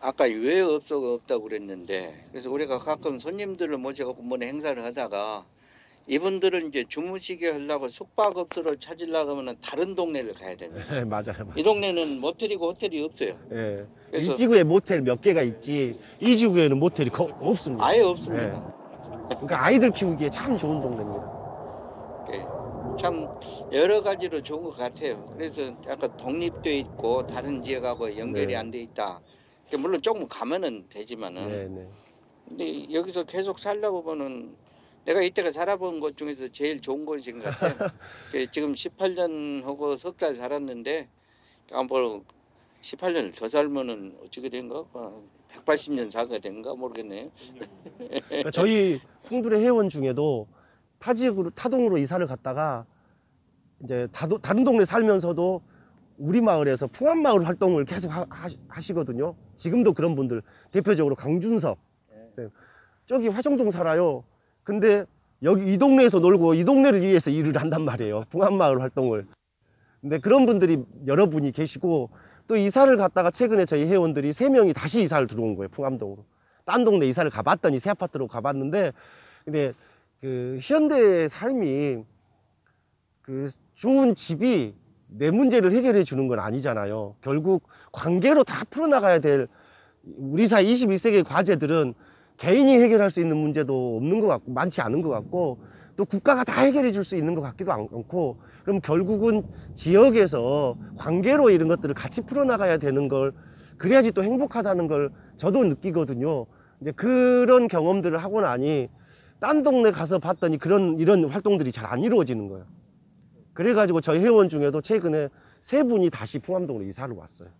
아까 유해업소가 없다고 그랬는데, 그래서 우리가 가끔 손님들을 모셔갖고 뭐네 행사를 하다가 이분들은 이제 주무시게 하려고 숙박업소를 찾으려고 하면 다른 동네를 가야 되는 거예요.
네, 맞아요.
이 동네는 모텔이고 호텔이 없어요.
네.
그래서
이 지구에 모텔 몇 개가 있지 이 지구에는 모텔이 없습니다.
아예 없습니다.
네. 그러니까 아이들 키우기에 참 좋은 동네입니다.
참 여러 가지로 좋은 것 같아요. 그래서 약간 독립돼 있고 다른 지역하고 연결이
네.
안 돼 있다. 물론 조금 가면은 되지만은.
네.
근데 여기서 계속 살려고 보면 내가 이때가 살아본 곳 중에서 제일 좋은 곳인 것 같아요. 지금 18년 하고 석 달 살았는데 뭐 18년을 더 살면은 어떻게 된가? 180년 살게 된가 모르겠네요.
그러니까 저희 풍두레 회원 중에도 타동으로 이사를 갔다가 이제 다른 동네 살면서도 우리 마을에서 풍암마을 활동을 계속 하시거든요. 지금도 그런 분들, 대표적으로 강준석. 저기 화정동 살아요. 근데 여기 이 동네에서 놀고 이 동네를 위해서 일을 한단 말이에요. 풍암마을 활동을. 근데 그런 분들이 여러분이 계시고, 또 이사를 갔다가 최근에 저희 회원들이 3명이 다시 이사를 들어온 거예요. 풍암동으로. 딴 동네 이사를 가봤더니 새 아파트로 가봤는데, 근데 그 현대의 삶이 그 좋은 집이 내 문제를 해결해 주는 건 아니잖아요. 결국 관계로 다 풀어나가야 될 우리 사회 21세기의 과제들은 개인이 해결할 수 있는 문제도 없는 것 같고, 많지 않은 것 같고, 또 국가가 다 해결해 줄 수 있는 것 같기도 않고, 그럼 결국은 지역에서 관계로 이런 것들을 같이 풀어나가야 되는 걸, 그래야지 또 행복하다는 걸 저도 느끼거든요. 이제 그런 경험들을 하고 나니 딴 동네 가서 봤더니 이런 활동들이 잘 안 이루어지는 거예요. 그래가지고 저희 회원 중에도 최근에 3분이 다시 풍암동으로 이사를 왔어요.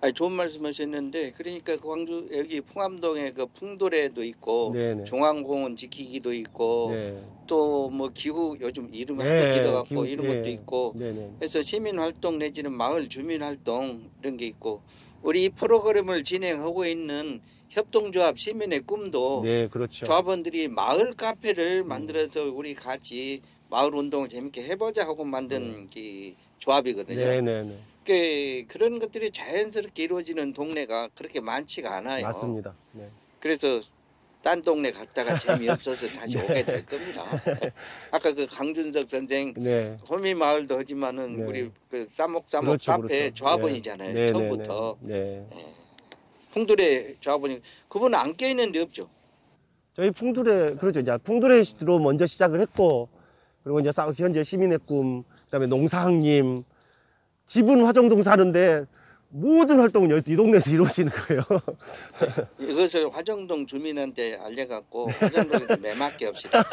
아니, 좋은 말씀하셨는데, 그러니까 광주 여기 풍암동에 그 풍도래도 있고,
네네.
중앙공원 지키기도 있고,
네.
또 뭐 기후 요즘 이름
네,
바뀌기도 갖고
기후,
이런
네.
것도 있고,
네네.
그래서 시민활동 내지는 마을 주민활동 이런 게 있고, 우리 이 프로그램을 진행하고 있는 협동조합 시민의 꿈도
네, 그렇죠.
조합원들이 마을 카페를 만들어서 우리 같이 마을 운동을 재밌게 해보자 하고 만든 그 조합이거든요.
네네네.
그런 것들이 자연스럽게 이루어지는 동네가 그렇게 많지가 않아요.
맞습니다. 네.
그래서 딴 동네 갔다가 재미없어서 다시 오게 될 겁니다. 아까 그 강준석 선생
네.
호미마을도 하지만은
네.
우리 그 쌈목쌈목
그렇죠,
카페
그렇죠.
조합원이잖아요.
네.
처음부터.
네.
풍두레 조합원이 그분은 안 껴있는 데 없죠.
저희 풍두레, 그렇죠. 이제 풍두레로 먼저 시작을 했고, 그리고 이제 현재 시민의 꿈, 그다음에 농사항림, 집은 화정동 사는데 모든 활동은 여기서 이 동네에서 이루어지는 거예요.
이것을 화정동 주민한테 알려갖고 화정동에서 매맞게 합시다.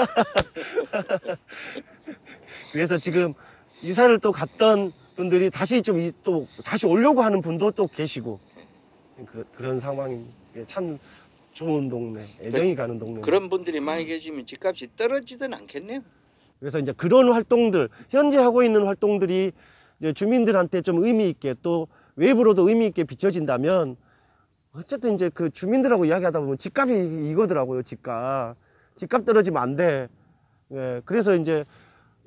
그래서 지금 이사를 또 갔던 분들이 다시 또 다시 오려고 하는 분도 또 계시고, 그런 상황이 참 좋은 동네, 애정이 가는 동네.
그런 분들이 많이 계시면 집값이 떨어지든 않겠네요.
그래서 이제 그런 활동들, 현재 하고 있는 활동들이 이제 주민들한테 좀 의미 있게, 또 외부로도 의미 있게 비춰진다면, 어쨌든 이제 그 주민들하고 이야기하다 보면 집값이 이거더라고요. 집값 떨어지면 안 돼. 예, 그래서 이제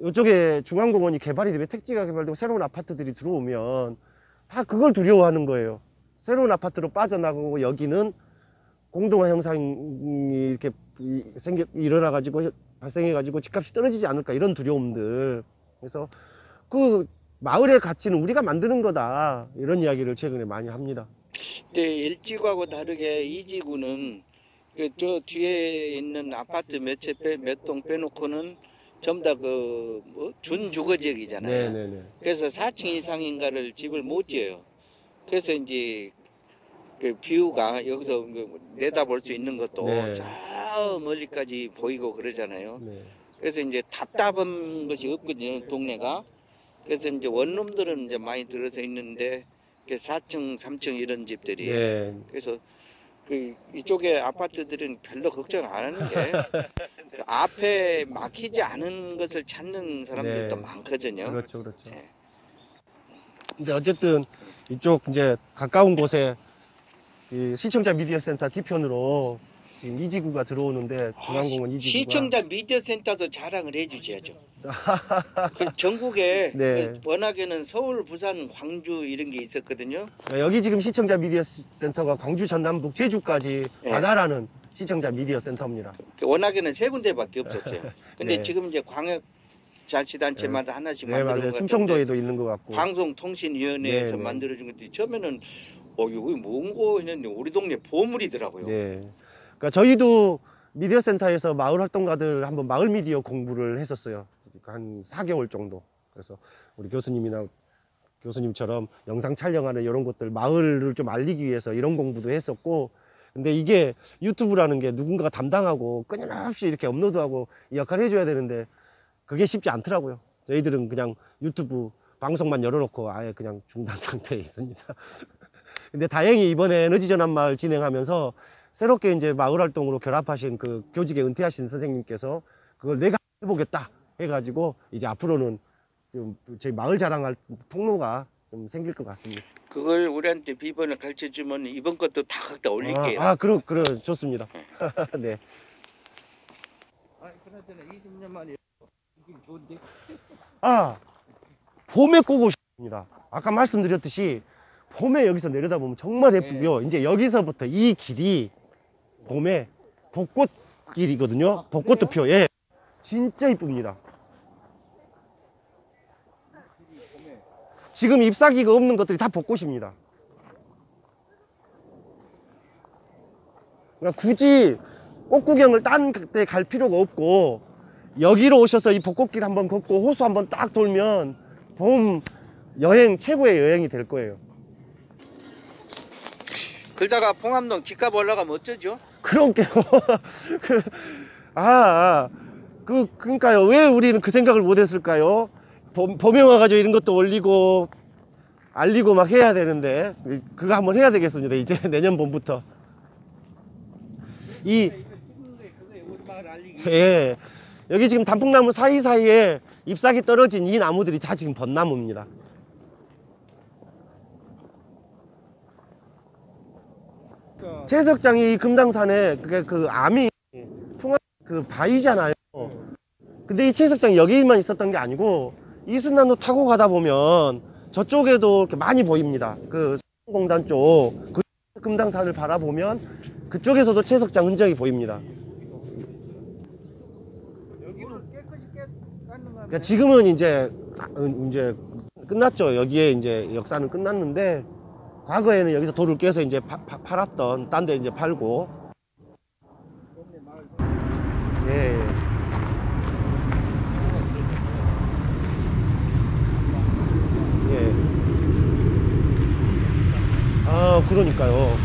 이쪽에 중앙공원이 개발이 되면, 택지가 개발되고 새로운 아파트들이 들어오면 다 그걸 두려워하는 거예요. 새로운 아파트로 빠져나가고 여기는 공동화 형상이 이렇게 일어나가지고 발생해가지고 집값이 떨어지지 않을까, 이런 두려움들. 그래서 그 마을의 가치는 우리가 만드는 거다, 이런 이야기를 최근에 많이 합니다.
근데 일지구하고 다르게 이 지구는 저 뒤에 있는 아파트 몇 동 빼놓고는 전부 다 준주거 지역이잖아요.
네네네.
그래서 4층 이상인가를 집을 못 지어요. 그래서 이제 그 뷰가 여기서 내다볼 수 있는 것도
네.
저 멀리까지 보이고 그러잖아요.
네.
그래서 이제 답답한 것이 없거든요, 동네가. 그래서 이제 원룸들은 이제 많이 들어서 있는데 4층, 3층 이런 집들이.
네.
그래서 이쪽에 아파트들은 별로 걱정 안 하는 게 그 앞에 막히지 않은 것을 찾는 사람들도
네.
많거든요.
그렇죠, 그렇죠.
네.
근데 어쨌든 이쪽 이제 가까운 곳에 이 시청자 미디어 센터 뒤편으로 지금 이지구가 들어오는데, 중앙공원 이지구가.
시청자 미디어 센터도 자랑을 해주셔야죠. 그 전국에
네.
워낙에는 서울, 부산, 광주 이런 게 있었거든요.
여기 지금 시청자 미디어 센터가 광주, 전남북, 제주까지
네.
관할하는 시청자 미디어 센터입니다.
워낙에는 3군데밖에 없었어요. 근데
네.
지금 이제 광역자치단체마다 하나씩
네,
만들어
맞아요.
것 같은데
충청도에도 있는 것 같고.
방송통신위원회에서
네, 네.
만들어준 것도 처음에는 여기 뭔고 했는데 우리 동네 보물이더라고요.
네. 그러니까 저희도 미디어 센터에서 마을 활동가들 한번 마을 미디어 공부를 했었어요. 한 4개월 정도. 그래서 우리 교수님처럼 영상 촬영하는 이런 것들, 마을을 좀 알리기 위해서 이런 공부도 했었고, 근데 이게 유튜브라는 게 누군가가 담당하고 끊임없이 이렇게 업로드하고 이 역할을 해줘야 되는데 그게 쉽지 않더라고요. 저희들은 그냥 유튜브 방송만 열어놓고 아예 그냥 중단 상태에 있습니다. 근데 다행히 이번에 에너지 전환 마을 진행하면서 새롭게 이제 마을 활동으로 결합하신 그 교직에 은퇴하신 선생님께서 그걸 내가 해보겠다 해가지고 이제 앞으로는 좀 저희 마을 자랑할 통로가 좀 생길 것 같습니다.
그걸 우리한테 비번을 가르쳐주면 이번 것도 다 갖다 올릴게요.
그래 좋습니다. 네.
그나저나 20년 만에 이게 좋은데.
봄에 꼭 오십니다. 아까 말씀드렸듯이 봄에 여기서 내려다보면 정말 예쁘고요. 이제 여기서부터 이 길이 봄에 벚꽃길이거든요. 벚꽃도 펴. 예. 진짜 이쁩니다. 지금 잎사귀가 없는 것들이 다 벚꽃입니다. 그러니까 굳이 꽃 구경을 딴 데 갈 필요가 없고 여기로 오셔서 이 벚꽃길 한번 걷고 호수 한번 딱 돌면 봄 여행 최고의 여행이 될 거예요.
그러다가 봉암동 집값 올라가면 어쩌죠?
그러게요. 그러니까요. 왜 우리는 그 생각을 못 했을까요? 봄에 와가지고 이런 것도 올리고 알리고 막 해야 되는데 그거 한번 해야 되겠습니다. 이제 내년 봄부터. 예. 여기 지금 단풍나무 사이사이에 잎사귀 떨어진 이 나무들이 다 지금 벚나무입니다. 채석장이 금당산에 그 암이 풍화 그 바위잖아요. 근데 이 채석장이 여기만 있었던 게 아니고 이순환로 타고 가다 보면 저쪽에도 이렇게 많이 보입니다. 그 공단 쪽 그 금당산을 바라보면 그쪽에서도 채석장 흔적이 보입니다. 그러니까 지금은 이제 끝났죠. 여기에 이제 역사는 끝났는데 과거에는 여기서 돌을 깨서 이제 팔았던 딴 데 이제 팔고 예. 예. 아, 그러니까요.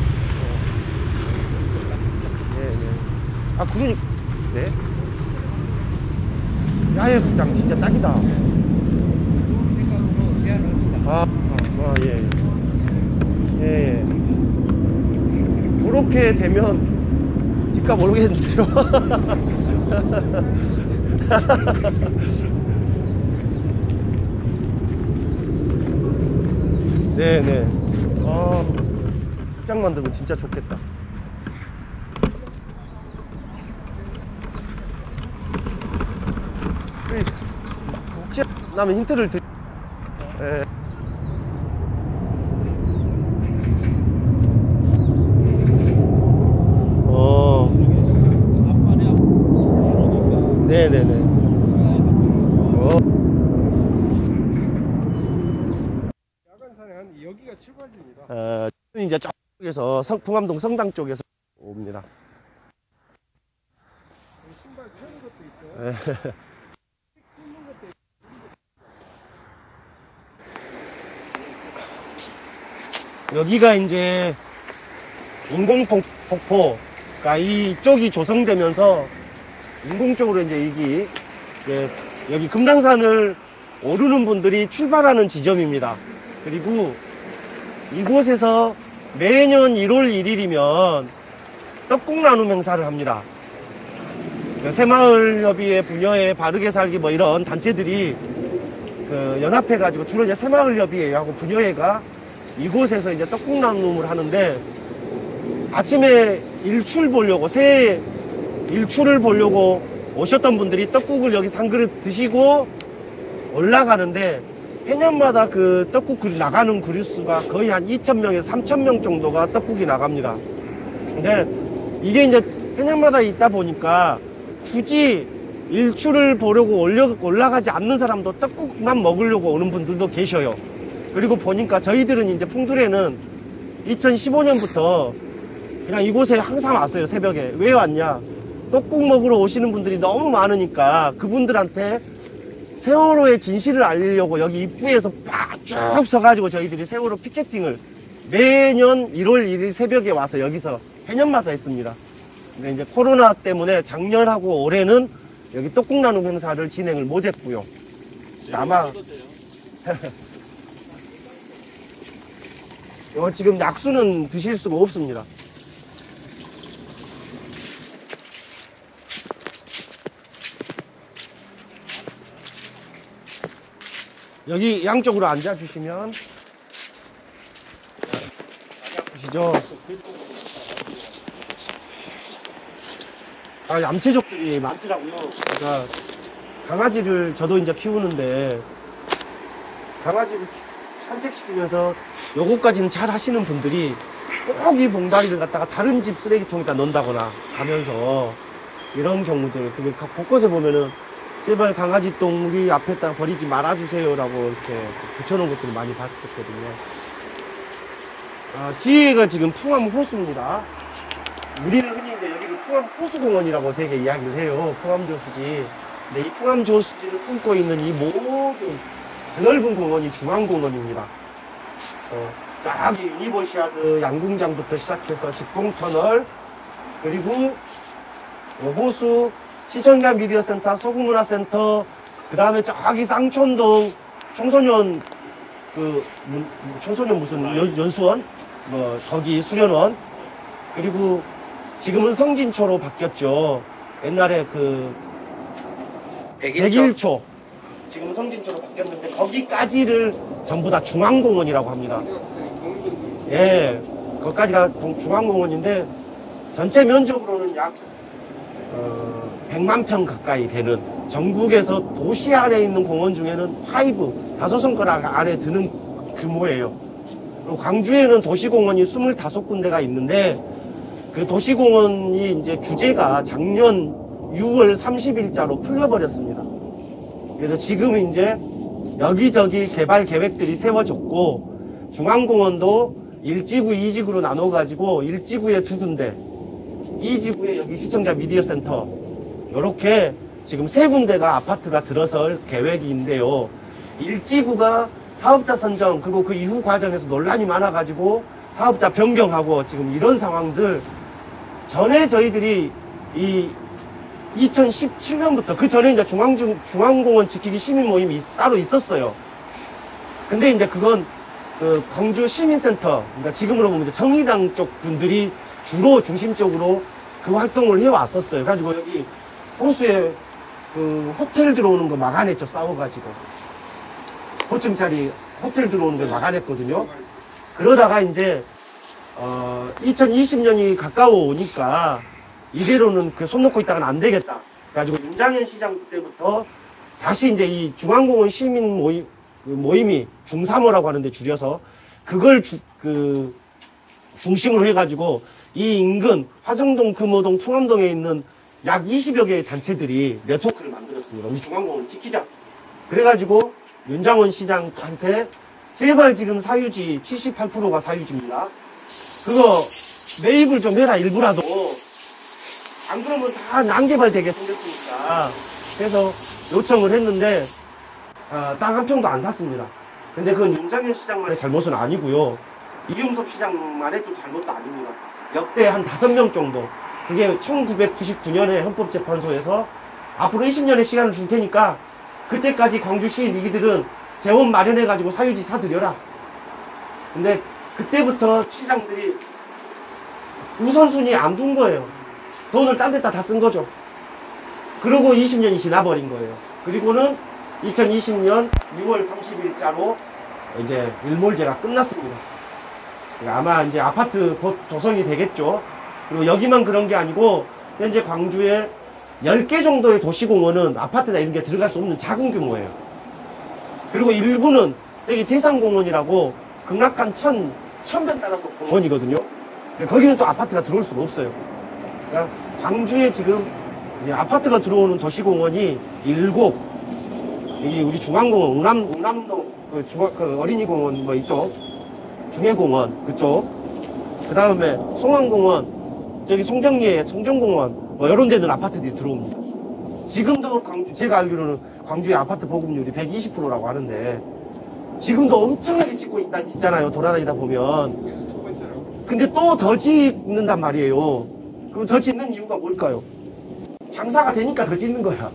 네, 네. 아, 그러니까. 네. 야외 극장 진짜 딱이다. 아, 예. 예, 예. 그렇게 되면 집값 모르겠는데요. 네네. 아, 극장 만들면 진짜 좋겠다. 혹시 나면 힌트를 드리. 예. 네네네.
야간 산행한 여기가 출발지입니다.
이제 저쪽에서 풍암동 성당 쪽에서 옵니다.
신발 펴는 것도 있어요.
여기가 이제 인공폭포가 이쪽이 조성되면서 인공적으로 이제 여기 금당산을 오르는 분들이 출발하는 지점입니다. 그리고 이곳에서 매년 1월 1일이면 떡국 나눔 행사를 합니다. 새마을협의회, 부녀회, 바르게 살기 뭐 이런 단체들이 연합해가지고 주로 이제 새마을협의회하고 부녀회가 이곳에서 이제 떡국 나눔을 하는데, 아침에 일출 보려고, 새해 일출을 보려고 오셨던 분들이 떡국을 여기서 한 그릇 드시고 올라가는데, 해년마다 그 떡국 나가는 그릇수가 거의 한 2,000명에서 3,000명 정도가 떡국이 나갑니다. 근데 이게 이제 해년마다 있다 보니까 굳이 일출을 보려고 올라가지 않는 사람도 떡국만 먹으려고 오는 분들도 계셔요. 그리고 보니까 저희들은 이제 풍두레는 2015년부터 그냥 이곳에 항상 왔어요. 새벽에. 왜 왔냐, 떡국 먹으러 오시는 분들이 너무 많으니까 그분들한테 세월호의 진실을 알리려고 여기 입구에서 빡 쭉 서가지고 저희들이 세월호 피켓팅을 매년 1월 1일 새벽에 와서 여기서 해년마다 했습니다. 근데 이제 코로나 때문에 작년하고 올해는 여기 떡국 나눔 행사를 진행을 못했고요. 아마 이거 지금 약수는 드실 수가 없습니다. 여기 양쪽으로 앉아주시면, 보시죠. 아, 얌체족들이 많더라고요. 그러니까 강아지를 저도 이제 키우는데, 강아지를 산책시키면서 요거까지는 잘 하시는 분들이 꼭 이 봉다리를 갖다가 다른 집 쓰레기통에다 넣는다거나 하면서, 이런 경우들, 곳곳에 보면은 제발 강아지 똥 우리 앞에다 버리지 말아주세요 라고 이렇게 붙여놓은 것들을 많이 봤었거든요. 뒤에가 지금 풍암 호수입니다. 우리는 흔히 이제 여기를 풍암 호수공원이라고 되게 이야기를 해요. 풍암조수지. 근데 이 풍암조수지를 품고 있는 이 모든 넓은 공원이 중앙공원입니다. 저기 유니버시아드 양궁장부터 시작해서 직공터널, 그리고 호수, 시청자 미디어센터, 서구문화센터, 그 다음에 저기 쌍촌동 청소년 청소년 무슨 연수원, 뭐 거기 수련원, 그리고 지금은 성진초로 바뀌었죠. 옛날에 101초, 지금은 성진초로 바뀌었는데 거기까지를 전부 다 중앙공원이라고 합니다. 예, 거기까지가 중앙공원인데 전체 면적으로는 약 100만 평 가까이 되는, 전국에서 도시 안에 있는 공원 중에는 5 손가락 안에 드는 규모예요. 그리고 광주에는 도시공원이 25군데가 있는데, 그 도시공원이 이제 규제가 작년 6월 30일자로 풀려버렸습니다. 그래서 지금 이제 여기저기 개발 계획들이 세워졌고, 중앙공원도 1지구, 2지구로 나눠가지고 1지구에 2군데, 이 지구에 여기 시청자 미디어 센터 이렇게 지금 3군데가 아파트가 들어설 계획인데요. 1지구가 사업자 선정 그리고 그 이후 과정에서 논란이 많아가지고 사업자 변경하고 지금 이런 상황들 전에 저희들이 이 2017년부터 그 전에 이제 중앙공원 지키기 시민 모임이 따로 있었어요. 근데 이제 그건 그 광주 시민센터, 그러니까 지금으로 보면 이제 정의당 쪽 분들이 주로 중심적으로 그 활동을 해왔었어요. 그래가지고 여기 호수에 그 호텔 들어오는 거 막아냈죠. 싸워가지고 5층짜리 호텔 들어오는 걸 막아냈거든요. 그러다가 이제 2020년이 가까워 오니까 이대로는 그 손 놓고 있다가는 안 되겠다. 그래가지고 윤장현 시장 때부터 다시 이제 이 중앙공원 시민 모임이 중3호라고 하는데 줄여서 그걸 중심으로 해가지고 이 인근 화정동, 금호동, 풍암동에 있는 약 20여 개의 단체들이 네트워크를 만들었습니다. 우리 중앙공원을 지키자. 그래가지고 윤장원 시장한테 제발 지금 사유지 78%가 사유지입니다. 그거 매입을 좀 해라 일부라도. 안 그러면 다 난개발 되게 생겼으니까. 그래서 요청을 했는데 땅 한 평도 안 샀습니다. 근데 그건 윤장현 시장만의 잘못은 아니고요. 이용섭 시장만의 또 잘못도 아닙니다. 역대 한 5명 정도. 그게 1999년에 헌법재판소에서 앞으로 20년의 시간을 줄 테니까 그때까지 광주시 니들은 재원 마련해가지고 사유지 사들여라. 근데 그때부터 시장들이 우선순위에 안 둔 거예요. 돈을 딴 데다 다 쓴 거죠. 그러고 20년이 지나버린 거예요. 그리고는 2020년 6월 30일자로 이제 일몰제가 끝났습니다. 아마 이제 아파트 곧 조성이 되겠죠. 그리고 여기만 그런 게 아니고 현재 광주에 10개 정도의 도시공원은 아파트나 이런 게 들어갈 수 없는 작은 규모예요. 그리고 일부는 여기 대산공원이라고 극락한 천변 따라서 공원이거든요. 거기는 또 아파트가 들어올 수가 없어요. 그러니까 광주에 지금 아파트가 들어오는 도시공원이 7, 여기 우리 중앙공원, 운남동 그 어린이공원 뭐 이쪽, 중해공원 그쪽, 그 다음에 송환공원, 저기 송정리에 송정공원 뭐 이런 데는 아파트들이 들어옵니다. 지금도 광주, 제가 알기로는 광주의 아파트 보급률이 120%라고 하는데 지금도 엄청나게 짓고 있잖아요. 돌아다니다 보면. 근데 또 더 짓는단 말이에요. 그럼 더 짓는 이유가 뭘까요? 장사가 되니까 더 짓는 거야.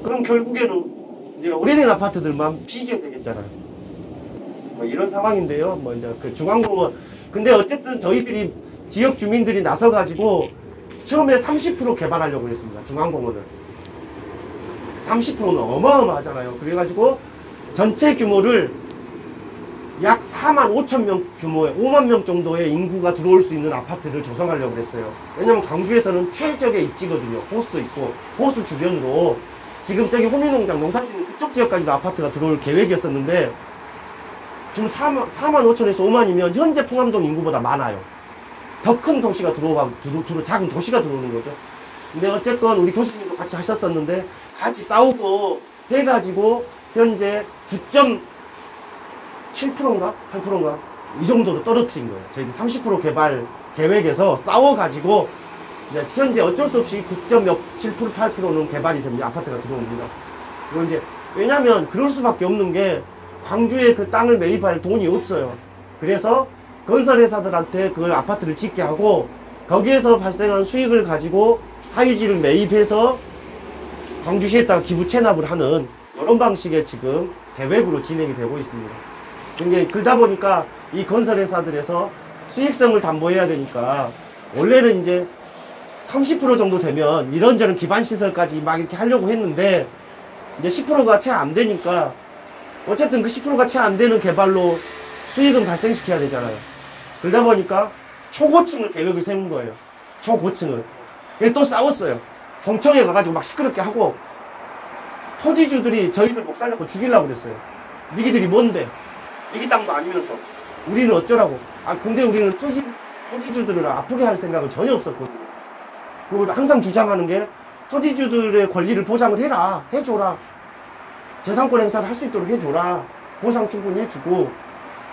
그럼 결국에는 이제 오래된 아파트들만 비게 되겠잖아요. 뭐 이런 상황인데요. 뭐 이제 그 중앙공원. 근데 어쨌든 저희들이 지역 주민들이 나서가지고 처음에 30% 개발하려고 했습니다. 중앙공원을. 30%는 어마어마하잖아요. 그래가지고 전체 규모를 약 4만 5천 명 규모의 5만 명 정도의 인구가 들어올 수 있는 아파트를 조성하려고 그랬어요. 왜냐면 광주에서는 최적의 입지거든요. 호수도 있고 호수 주변으로 지금 저기 호미농장 농사짓는 그쪽 지역까지도 아파트가 들어올 계획이었었는데 지금 4만 5천에서 5만이면 현재 풍암동 인구보다 많아요. 더 큰 도시가 작은 도시가 들어오는 거죠. 근데 어쨌건 우리 교수님도 같이 하셨었는데 같이 싸우고 해가지고 현재 9.7%인가 8%인가 이 정도로 떨어뜨린 거예요. 저희들 30% 개발 계획에서 싸워가지고 이제 현재 어쩔 수 없이 9.7% 8%는 개발이 됩니다. 아파트가 들어옵니다. 그리고 이제 왜냐면 그럴 수밖에 없는 게 광주에 그 땅을 매입할 돈이 없어요. 그래서 건설회사들한테 그걸 아파트를 짓게 하고 거기에서 발생한 수익을 가지고 사유지를 매입해서 광주시에다가 기부 체납을 하는 이런 방식의 지금 계획으로 진행이 되고 있습니다. 근데 그러다 보니까 이 건설회사들에서 수익성을 담보해야 되니까 원래는 이제 30% 정도 되면 이런저런 기반시설까지 막 이렇게 하려고 했는데 이제 10%가 채 안 되니까 어쨌든 그 10%가 채 안 되는 개발로 수익은 발생시켜야 되잖아요. 그러다 보니까 초고층을 계획을 세운 거예요. 초고층을. 그래서 또 싸웠어요. 경청에 가가지고 막 시끄럽게 하고 토지주들이 저희들 목 살려고 죽이려고 그랬어요. 니기들이 뭔데? 니기 땅도 아니면서 우리는 어쩌라고. 근데 우리는 토지주들을 아프게 할 생각은 전혀 없었거든요. 그리고 항상 주장하는 게 토지주들의 권리를 보장을 해라. 해줘라. 재산권 행사를 할 수 있도록 해줘라. 보상 충분히 해주고.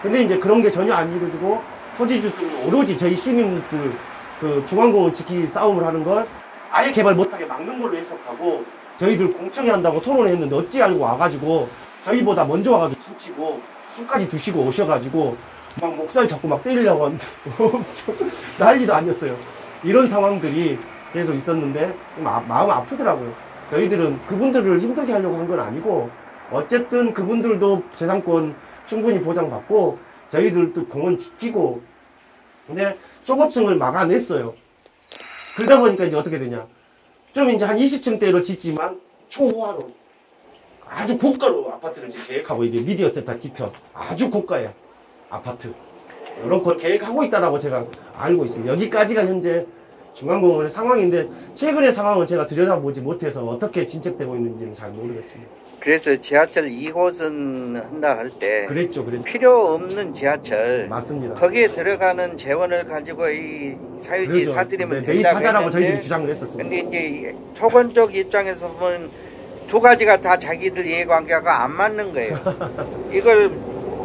근데 이제 그런 게 전혀 안 이루어지고 토지주들은 오로지 저희 시민들 그 중앙공원 지키기 싸움을 하는 걸 아예 개발 못하게 막는 걸로 해석하고 저희들 공청회 한다고 토론을 했는데 어찌 알고 와가지고 저희보다 먼저 와가지고 춤추고 술까지 드시고 오셔가지고 막 목살 잡고 막 때리려고 하는데 엄청 난리도 아니었어요. 이런 상황들이 계속 있었는데 마음 아프더라고요. 저희들은 그분들을 힘들게 하려고 한 건 아니고 어쨌든 그분들도 재산권 충분히 보장받고 저희들도 공원 지키고 근데 초고층을 막아냈어요. 그러다 보니까 이제 어떻게 되냐 좀 이제 한 20층대로 짓지만 초호화로 아주 고가로 아파트를 지금 계획하고 이게 미디어센터 뒤편 아주 고가의 아파트 이런 걸 계획하고 있다라고 제가 알고 있습니다. 여기까지가 현재 중앙공원의 상황인데 최근의 상황은 제가 들여다보지 못해서 어떻게 진척되고 있는지는 잘 모르겠습니다.
그래서 지하철 2호선 한다 할 때
그랬죠.
필요 없는 지하철
맞습니다.
거기에 들어가는 재원을 가지고 이 사유지
그렇죠.
사들이면
네,
된다고
매입하자라고 저희들이
했는데
주장을 했었습니다.
근데 이제 토건 쪽 입장에서 보면 두 가지가 다 자기들 이해관계가 안 맞는 거예요. 이걸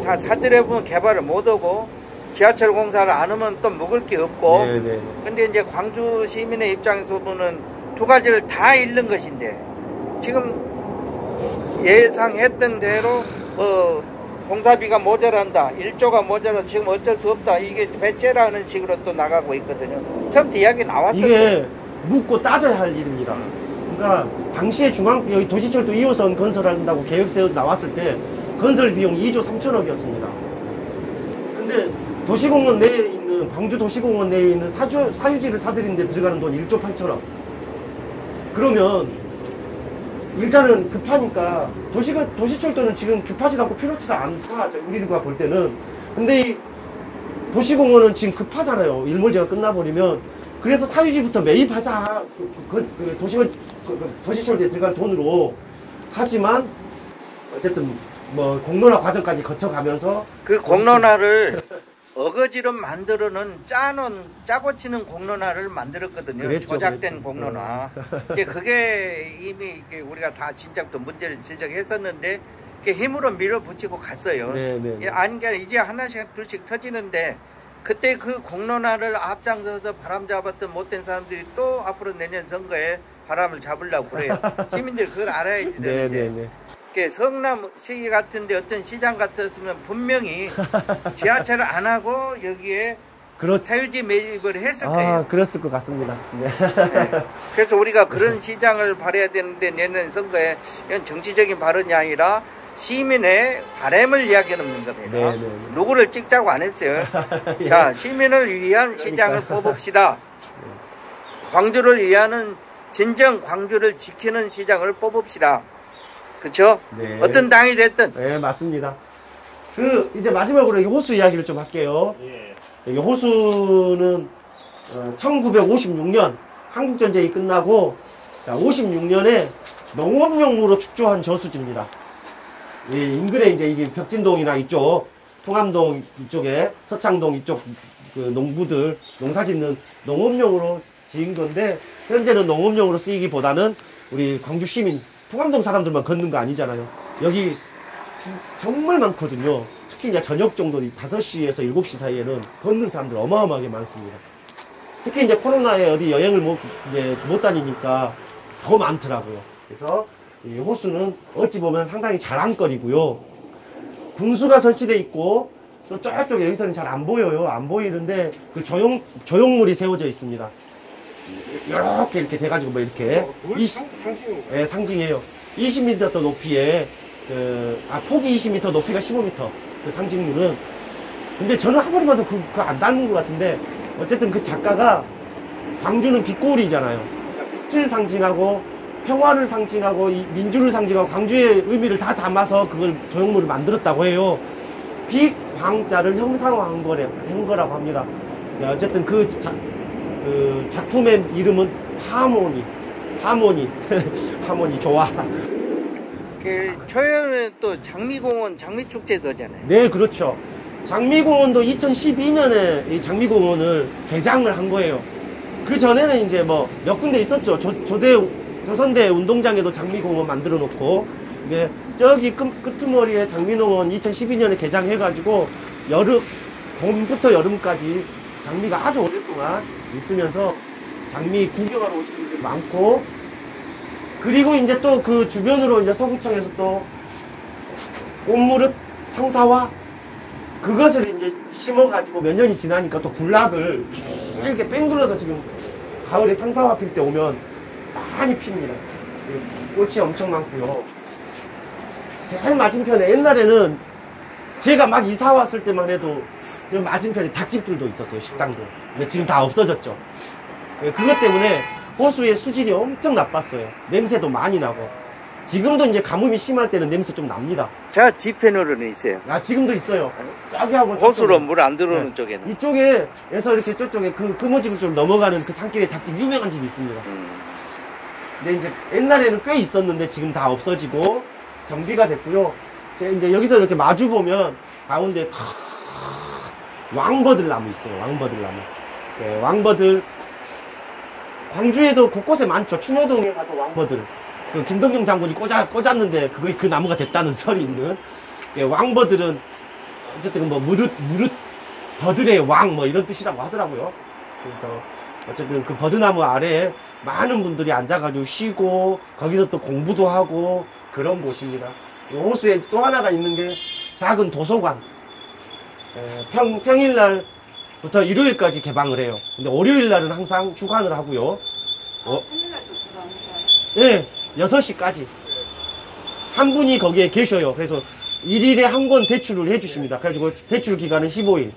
다 사들여보면 개발을 못하고 지하철 공사를 안 하면 또 먹을 게 없고 근데 이제 광주 시민의 입장에서 보면 두 가지를 다 잃는 것인데 지금 예상했던 대로 공사비가 모자란다 1조가 모자라 지금 어쩔 수 없다 이게 배째라는 식으로 또 나가고 있거든요. 처음부터 이야기 나왔었죠.
이게 묻고 따져야 할 일입니다. 그러니까 당시에 여기 도시철도 2호선 건설한다고 계획서 나왔을 때 건설 비용 2조 3천억이었습니다. 근데 도시공원 내에 있는 광주 도시공원 내에 있는 사유지를 사들이는데 들어가는 돈 1조 8천억. 그러면 일단은 급하니까 도시철도는 지금 급하지도 않고 필요치도 않다 우리가 볼 때는. 근데 이 도시공원은 지금 급하잖아요. 일몰제가 끝나버리면. 그래서 사유지부터 매입하자. 도시철도에 들어갈 돈으로. 하지만 어쨌든 뭐 공론화 과정까지 거쳐가면서
그 공론화를 어거지로 만들어는 짜고 치는 공론화를 만들었거든요.
그랬죠,
조작된
그랬죠.
공론화. 근데 그게 이미 우리가 다 진작도 문제를 지적했었는데 힘으로 밀어붙이고 갔어요. 아닌 게 이제 하나씩 둘씩 터지는데 그때 그 공론화를 앞장서서 바람 잡았던 못된 사람들이 또 앞으로 내년 선거에 바람을 잡으려고 그래요. 시민들이 그걸 알아야지 되는데. 성남시 같은데 어떤 시장 같았으면 분명히 지하철을 안 하고 여기에 사유지 매입을 했을 거예요.
그랬을 것 같습니다. 네.
그래서 우리가 그런 시장을 바라야 되는데 내년 선거에 이건 정치적인 발언이 아니라 시민의 바람을 이야기하는 겁니다. 누구를 찍자고 안 했어요. 자, 시민을 위한 시장을 뽑읍시다. 광주를 위하는 진정 광주를 지키는 시장을 뽑읍시다. 그렇죠? 어떤 당이 됐든.
네, 맞습니다. 이제 마지막으로 여기 호수 이야기를 좀 할게요. 여기 호수는 1956년 한국전쟁이 끝나고 56년에 농업용으로 축조한 저수지입니다. 인근에 이제 이게 벽진동이나 이쪽 통암동 이쪽에 서창동 이쪽 그 농부들 농사 짓는 농업용으로 지은 건데 현재는 농업용으로 쓰이기보다는 우리 광주 시민 통암동 사람들만 걷는 거 아니잖아요. 여기 정말 많거든요. 특히 이제 저녁 정도 5시에서 7시 사이에는 걷는 사람들 어마어마하게 많습니다. 특히 이제 코로나에 어디 여행을 못 다니니까 더 많더라고요. 그래서 이 호수는 어찌 보면 상당히 자랑거리고요. 분수가 설치되어 있고 또 저쪽에 여기서는 잘 안 보여요. 안 보이는데 그 조형물이 세워져 있습니다. 이렇게 돼가지고 뭐 이렇게 상징이에요. 20m 높이에 폭이 20m 높이가 15m 그 상징물은. 근데 저는 한 번만 더 그거 안 닮은 것 같은데 어쨌든 그 작가가 광주는 빛고리잖아요. 빛을 상징하고 평화를 상징하고 민주를 상징하고 광주의 의미를 다 담아서 그걸 조형물을 만들었다고 해요. 빛, 광자를 형상화한 거라고 합니다. 어쨌든 그 작품의 이름은 하모니 하모니 좋아.
초여름에 또 장미공원 장미축제도 하잖아요.
네, 그렇죠. 장미공원도 2012년에 이 장미공원을 개장을 한 거예요. 그 전에는 이제 뭐 몇 군데 있었죠. 조선대 운동장에도 장미공원 만들어 놓고. 근데 저기 끄트머리에 장미농원 2012년에 개장해가지고 봄부터 여름까지 장미가 아주 오랫동안 있으면서 장미 구경하러 오시는 분들이 많고, 그리고 이제 또 그 주변으로 이제 서구청에서 또 꽃무릇 상사화 그것을 이제 심어가지고 몇 년이 지나니까 또 굴락을 이렇게 뺑 둘러서 지금 가을에 상사화 필 때 오면 많이 핍니다. 꽃이 엄청 많고요. 제일 맞은편에 옛날에는 제가 막 이사 왔을 때만 해도 저 맞은편에 닭집들도 있었어요. 식당들. 근데 지금 다 없어졌죠. 그것 때문에 호수의 수질이 엄청 나빴어요. 냄새도 많이 나고. 지금도 이제 가뭄이 심할 때는 냄새 좀 납니다.
저 뒤편으로는 있어요.
아, 지금도 있어요. 저기 하고
호수로
저쪽에.
물 안 들어오는
네.
쪽에는.
이쪽에서 이렇게 저쪽에 그 금오지구 쪽 넘어가는 그 산길에 닭집 유명한 집이 있습니다. 근데 이제 옛날에는 꽤 있었는데 지금 다 없어지고 정비가 됐고요. 제가 이제 여기서 이렇게 마주 보면 가운데 왕버들 나무 있어요. 왕버들 나무. 네, 왕버들. 광주에도 곳곳에 많죠. 충효동에 가도 왕버들. 그 김동영 장군이 꽂았는데 그 나무가 됐다는 설이 있는. 예, 왕버들은 어쨌든 뭐 무릇 버들의 왕 뭐 이런 뜻이라고 하더라고요. 그래서 어쨌든 그 버드나무 아래에 많은 분들이 앉아가지고 쉬고 거기서 또 공부도 하고 그런 곳입니다. 호수에 또 하나가 있는 게 작은 도서관. 평일날부터 일요일까지 개방을 해요. 근데 월요일날은 항상 휴관을 하고요. 예, 6시까지. 한 분이 거기에 계셔요. 그래서 1일에 한 권 대출을 해주십니다. 그래가지고 대출 기간은 15일.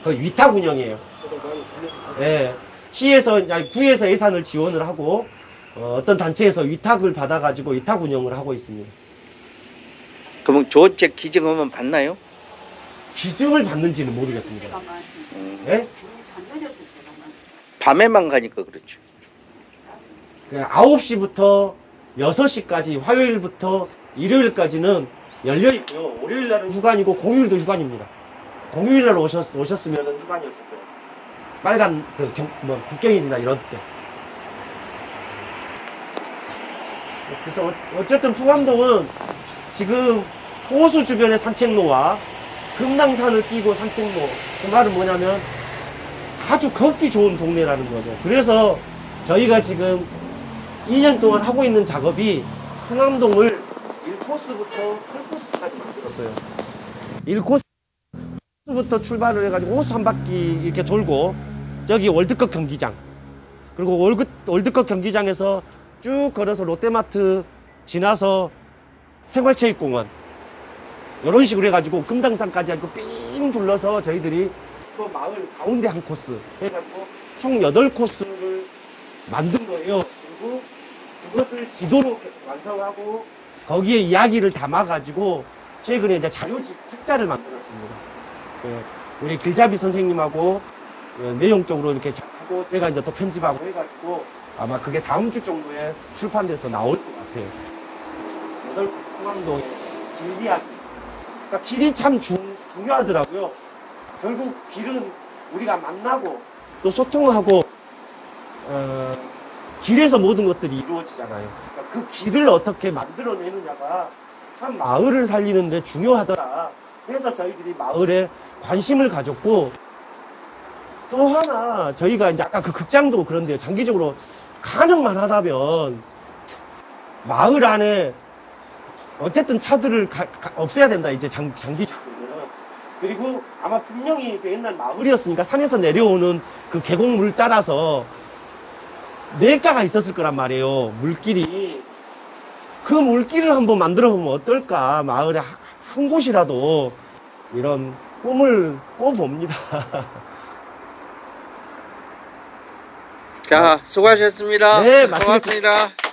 거의 위탁 운영이에요. 예. 구에서 예산을 지원을 하고, 어떤 단체에서 위탁을 받아가지고 위탁 운영을 하고 있습니다.
그러면 조책 기증하면 받나요?
기증을 받는지는 모르겠습니다. 예?
밤에만 가니까 그렇죠.
9시부터 6시까지 화요일부터 일요일까지는 열려 있고요. 월요일날은 휴관이고 공휴일도 휴관입니다. 공휴일날 오셨으면 휴관이었을 거예요. 빨간 국경일이나 이런 때. 그래서 어쨌든 풍암동은 지금 호수 주변의 산책로와 금당산을 끼고 산책로, 그 말은 뭐냐면 아주 걷기 좋은 동네라는 거죠. 그래서 저희가 지금 2년 동안 하고 있는 작업이 풍암동을 1코스부터 8코스까지 만들었어요. 1코스부터 출발을 해가지고 호수 한 바퀴 이렇게 돌고 저기 월드컵 경기장, 그리고 월드컵 경기장에서 쭉 걸어서 롯데마트 지나서 생활체육공원 이런 식으로 해가지고 금당산까지 하고 삥 둘러서 저희들이 또 마을 가운데 한 코스 해가지고 총 8코스를 만든 거예요. 그리고 그것을 지도로 완성하고 거기에 이야기를 담아가지고 최근에 이제 자료집 책자를 만들었습니다. 우리 길잡이 선생님하고 내용적으로 이렇게 하고 제가 이제 또 편집하고 해가지고 아마 그게 다음 주 정도에 출판돼서 나올 것 같아요. 8코스 풍암동의 길 이야기. 그러니까 길이 참 중요하더라고요. 결국 길은 우리가 만나고 또 소통하고 길에서 모든 것들이 이루어지잖아요. 그러니까 그 길을 어떻게 만들어내느냐가 참 마을을 살리는데 중요하더라. 그래서 저희들이 마을에 관심을 가졌고, 또 하나 저희가 이제 아까 그 극장도 그런데요. 장기적으로 가능만 하다면 마을 안에 어쨌든 차들을 없애야 된다. 이제 장기적으로는. 그리고 아마 분명히 그 옛날 마을이었으니까 산에서 내려오는 그 계곡물 따라서 냇가가 있었을 거란 말이에요. 물길이. 그 물길을 한번 만들어 보면 어떨까. 마을에 한 곳이라도 이런 꿈을 꿔봅니다.
자, 수고하셨습니다.
네, 마치겠습니다.
고맙습니다.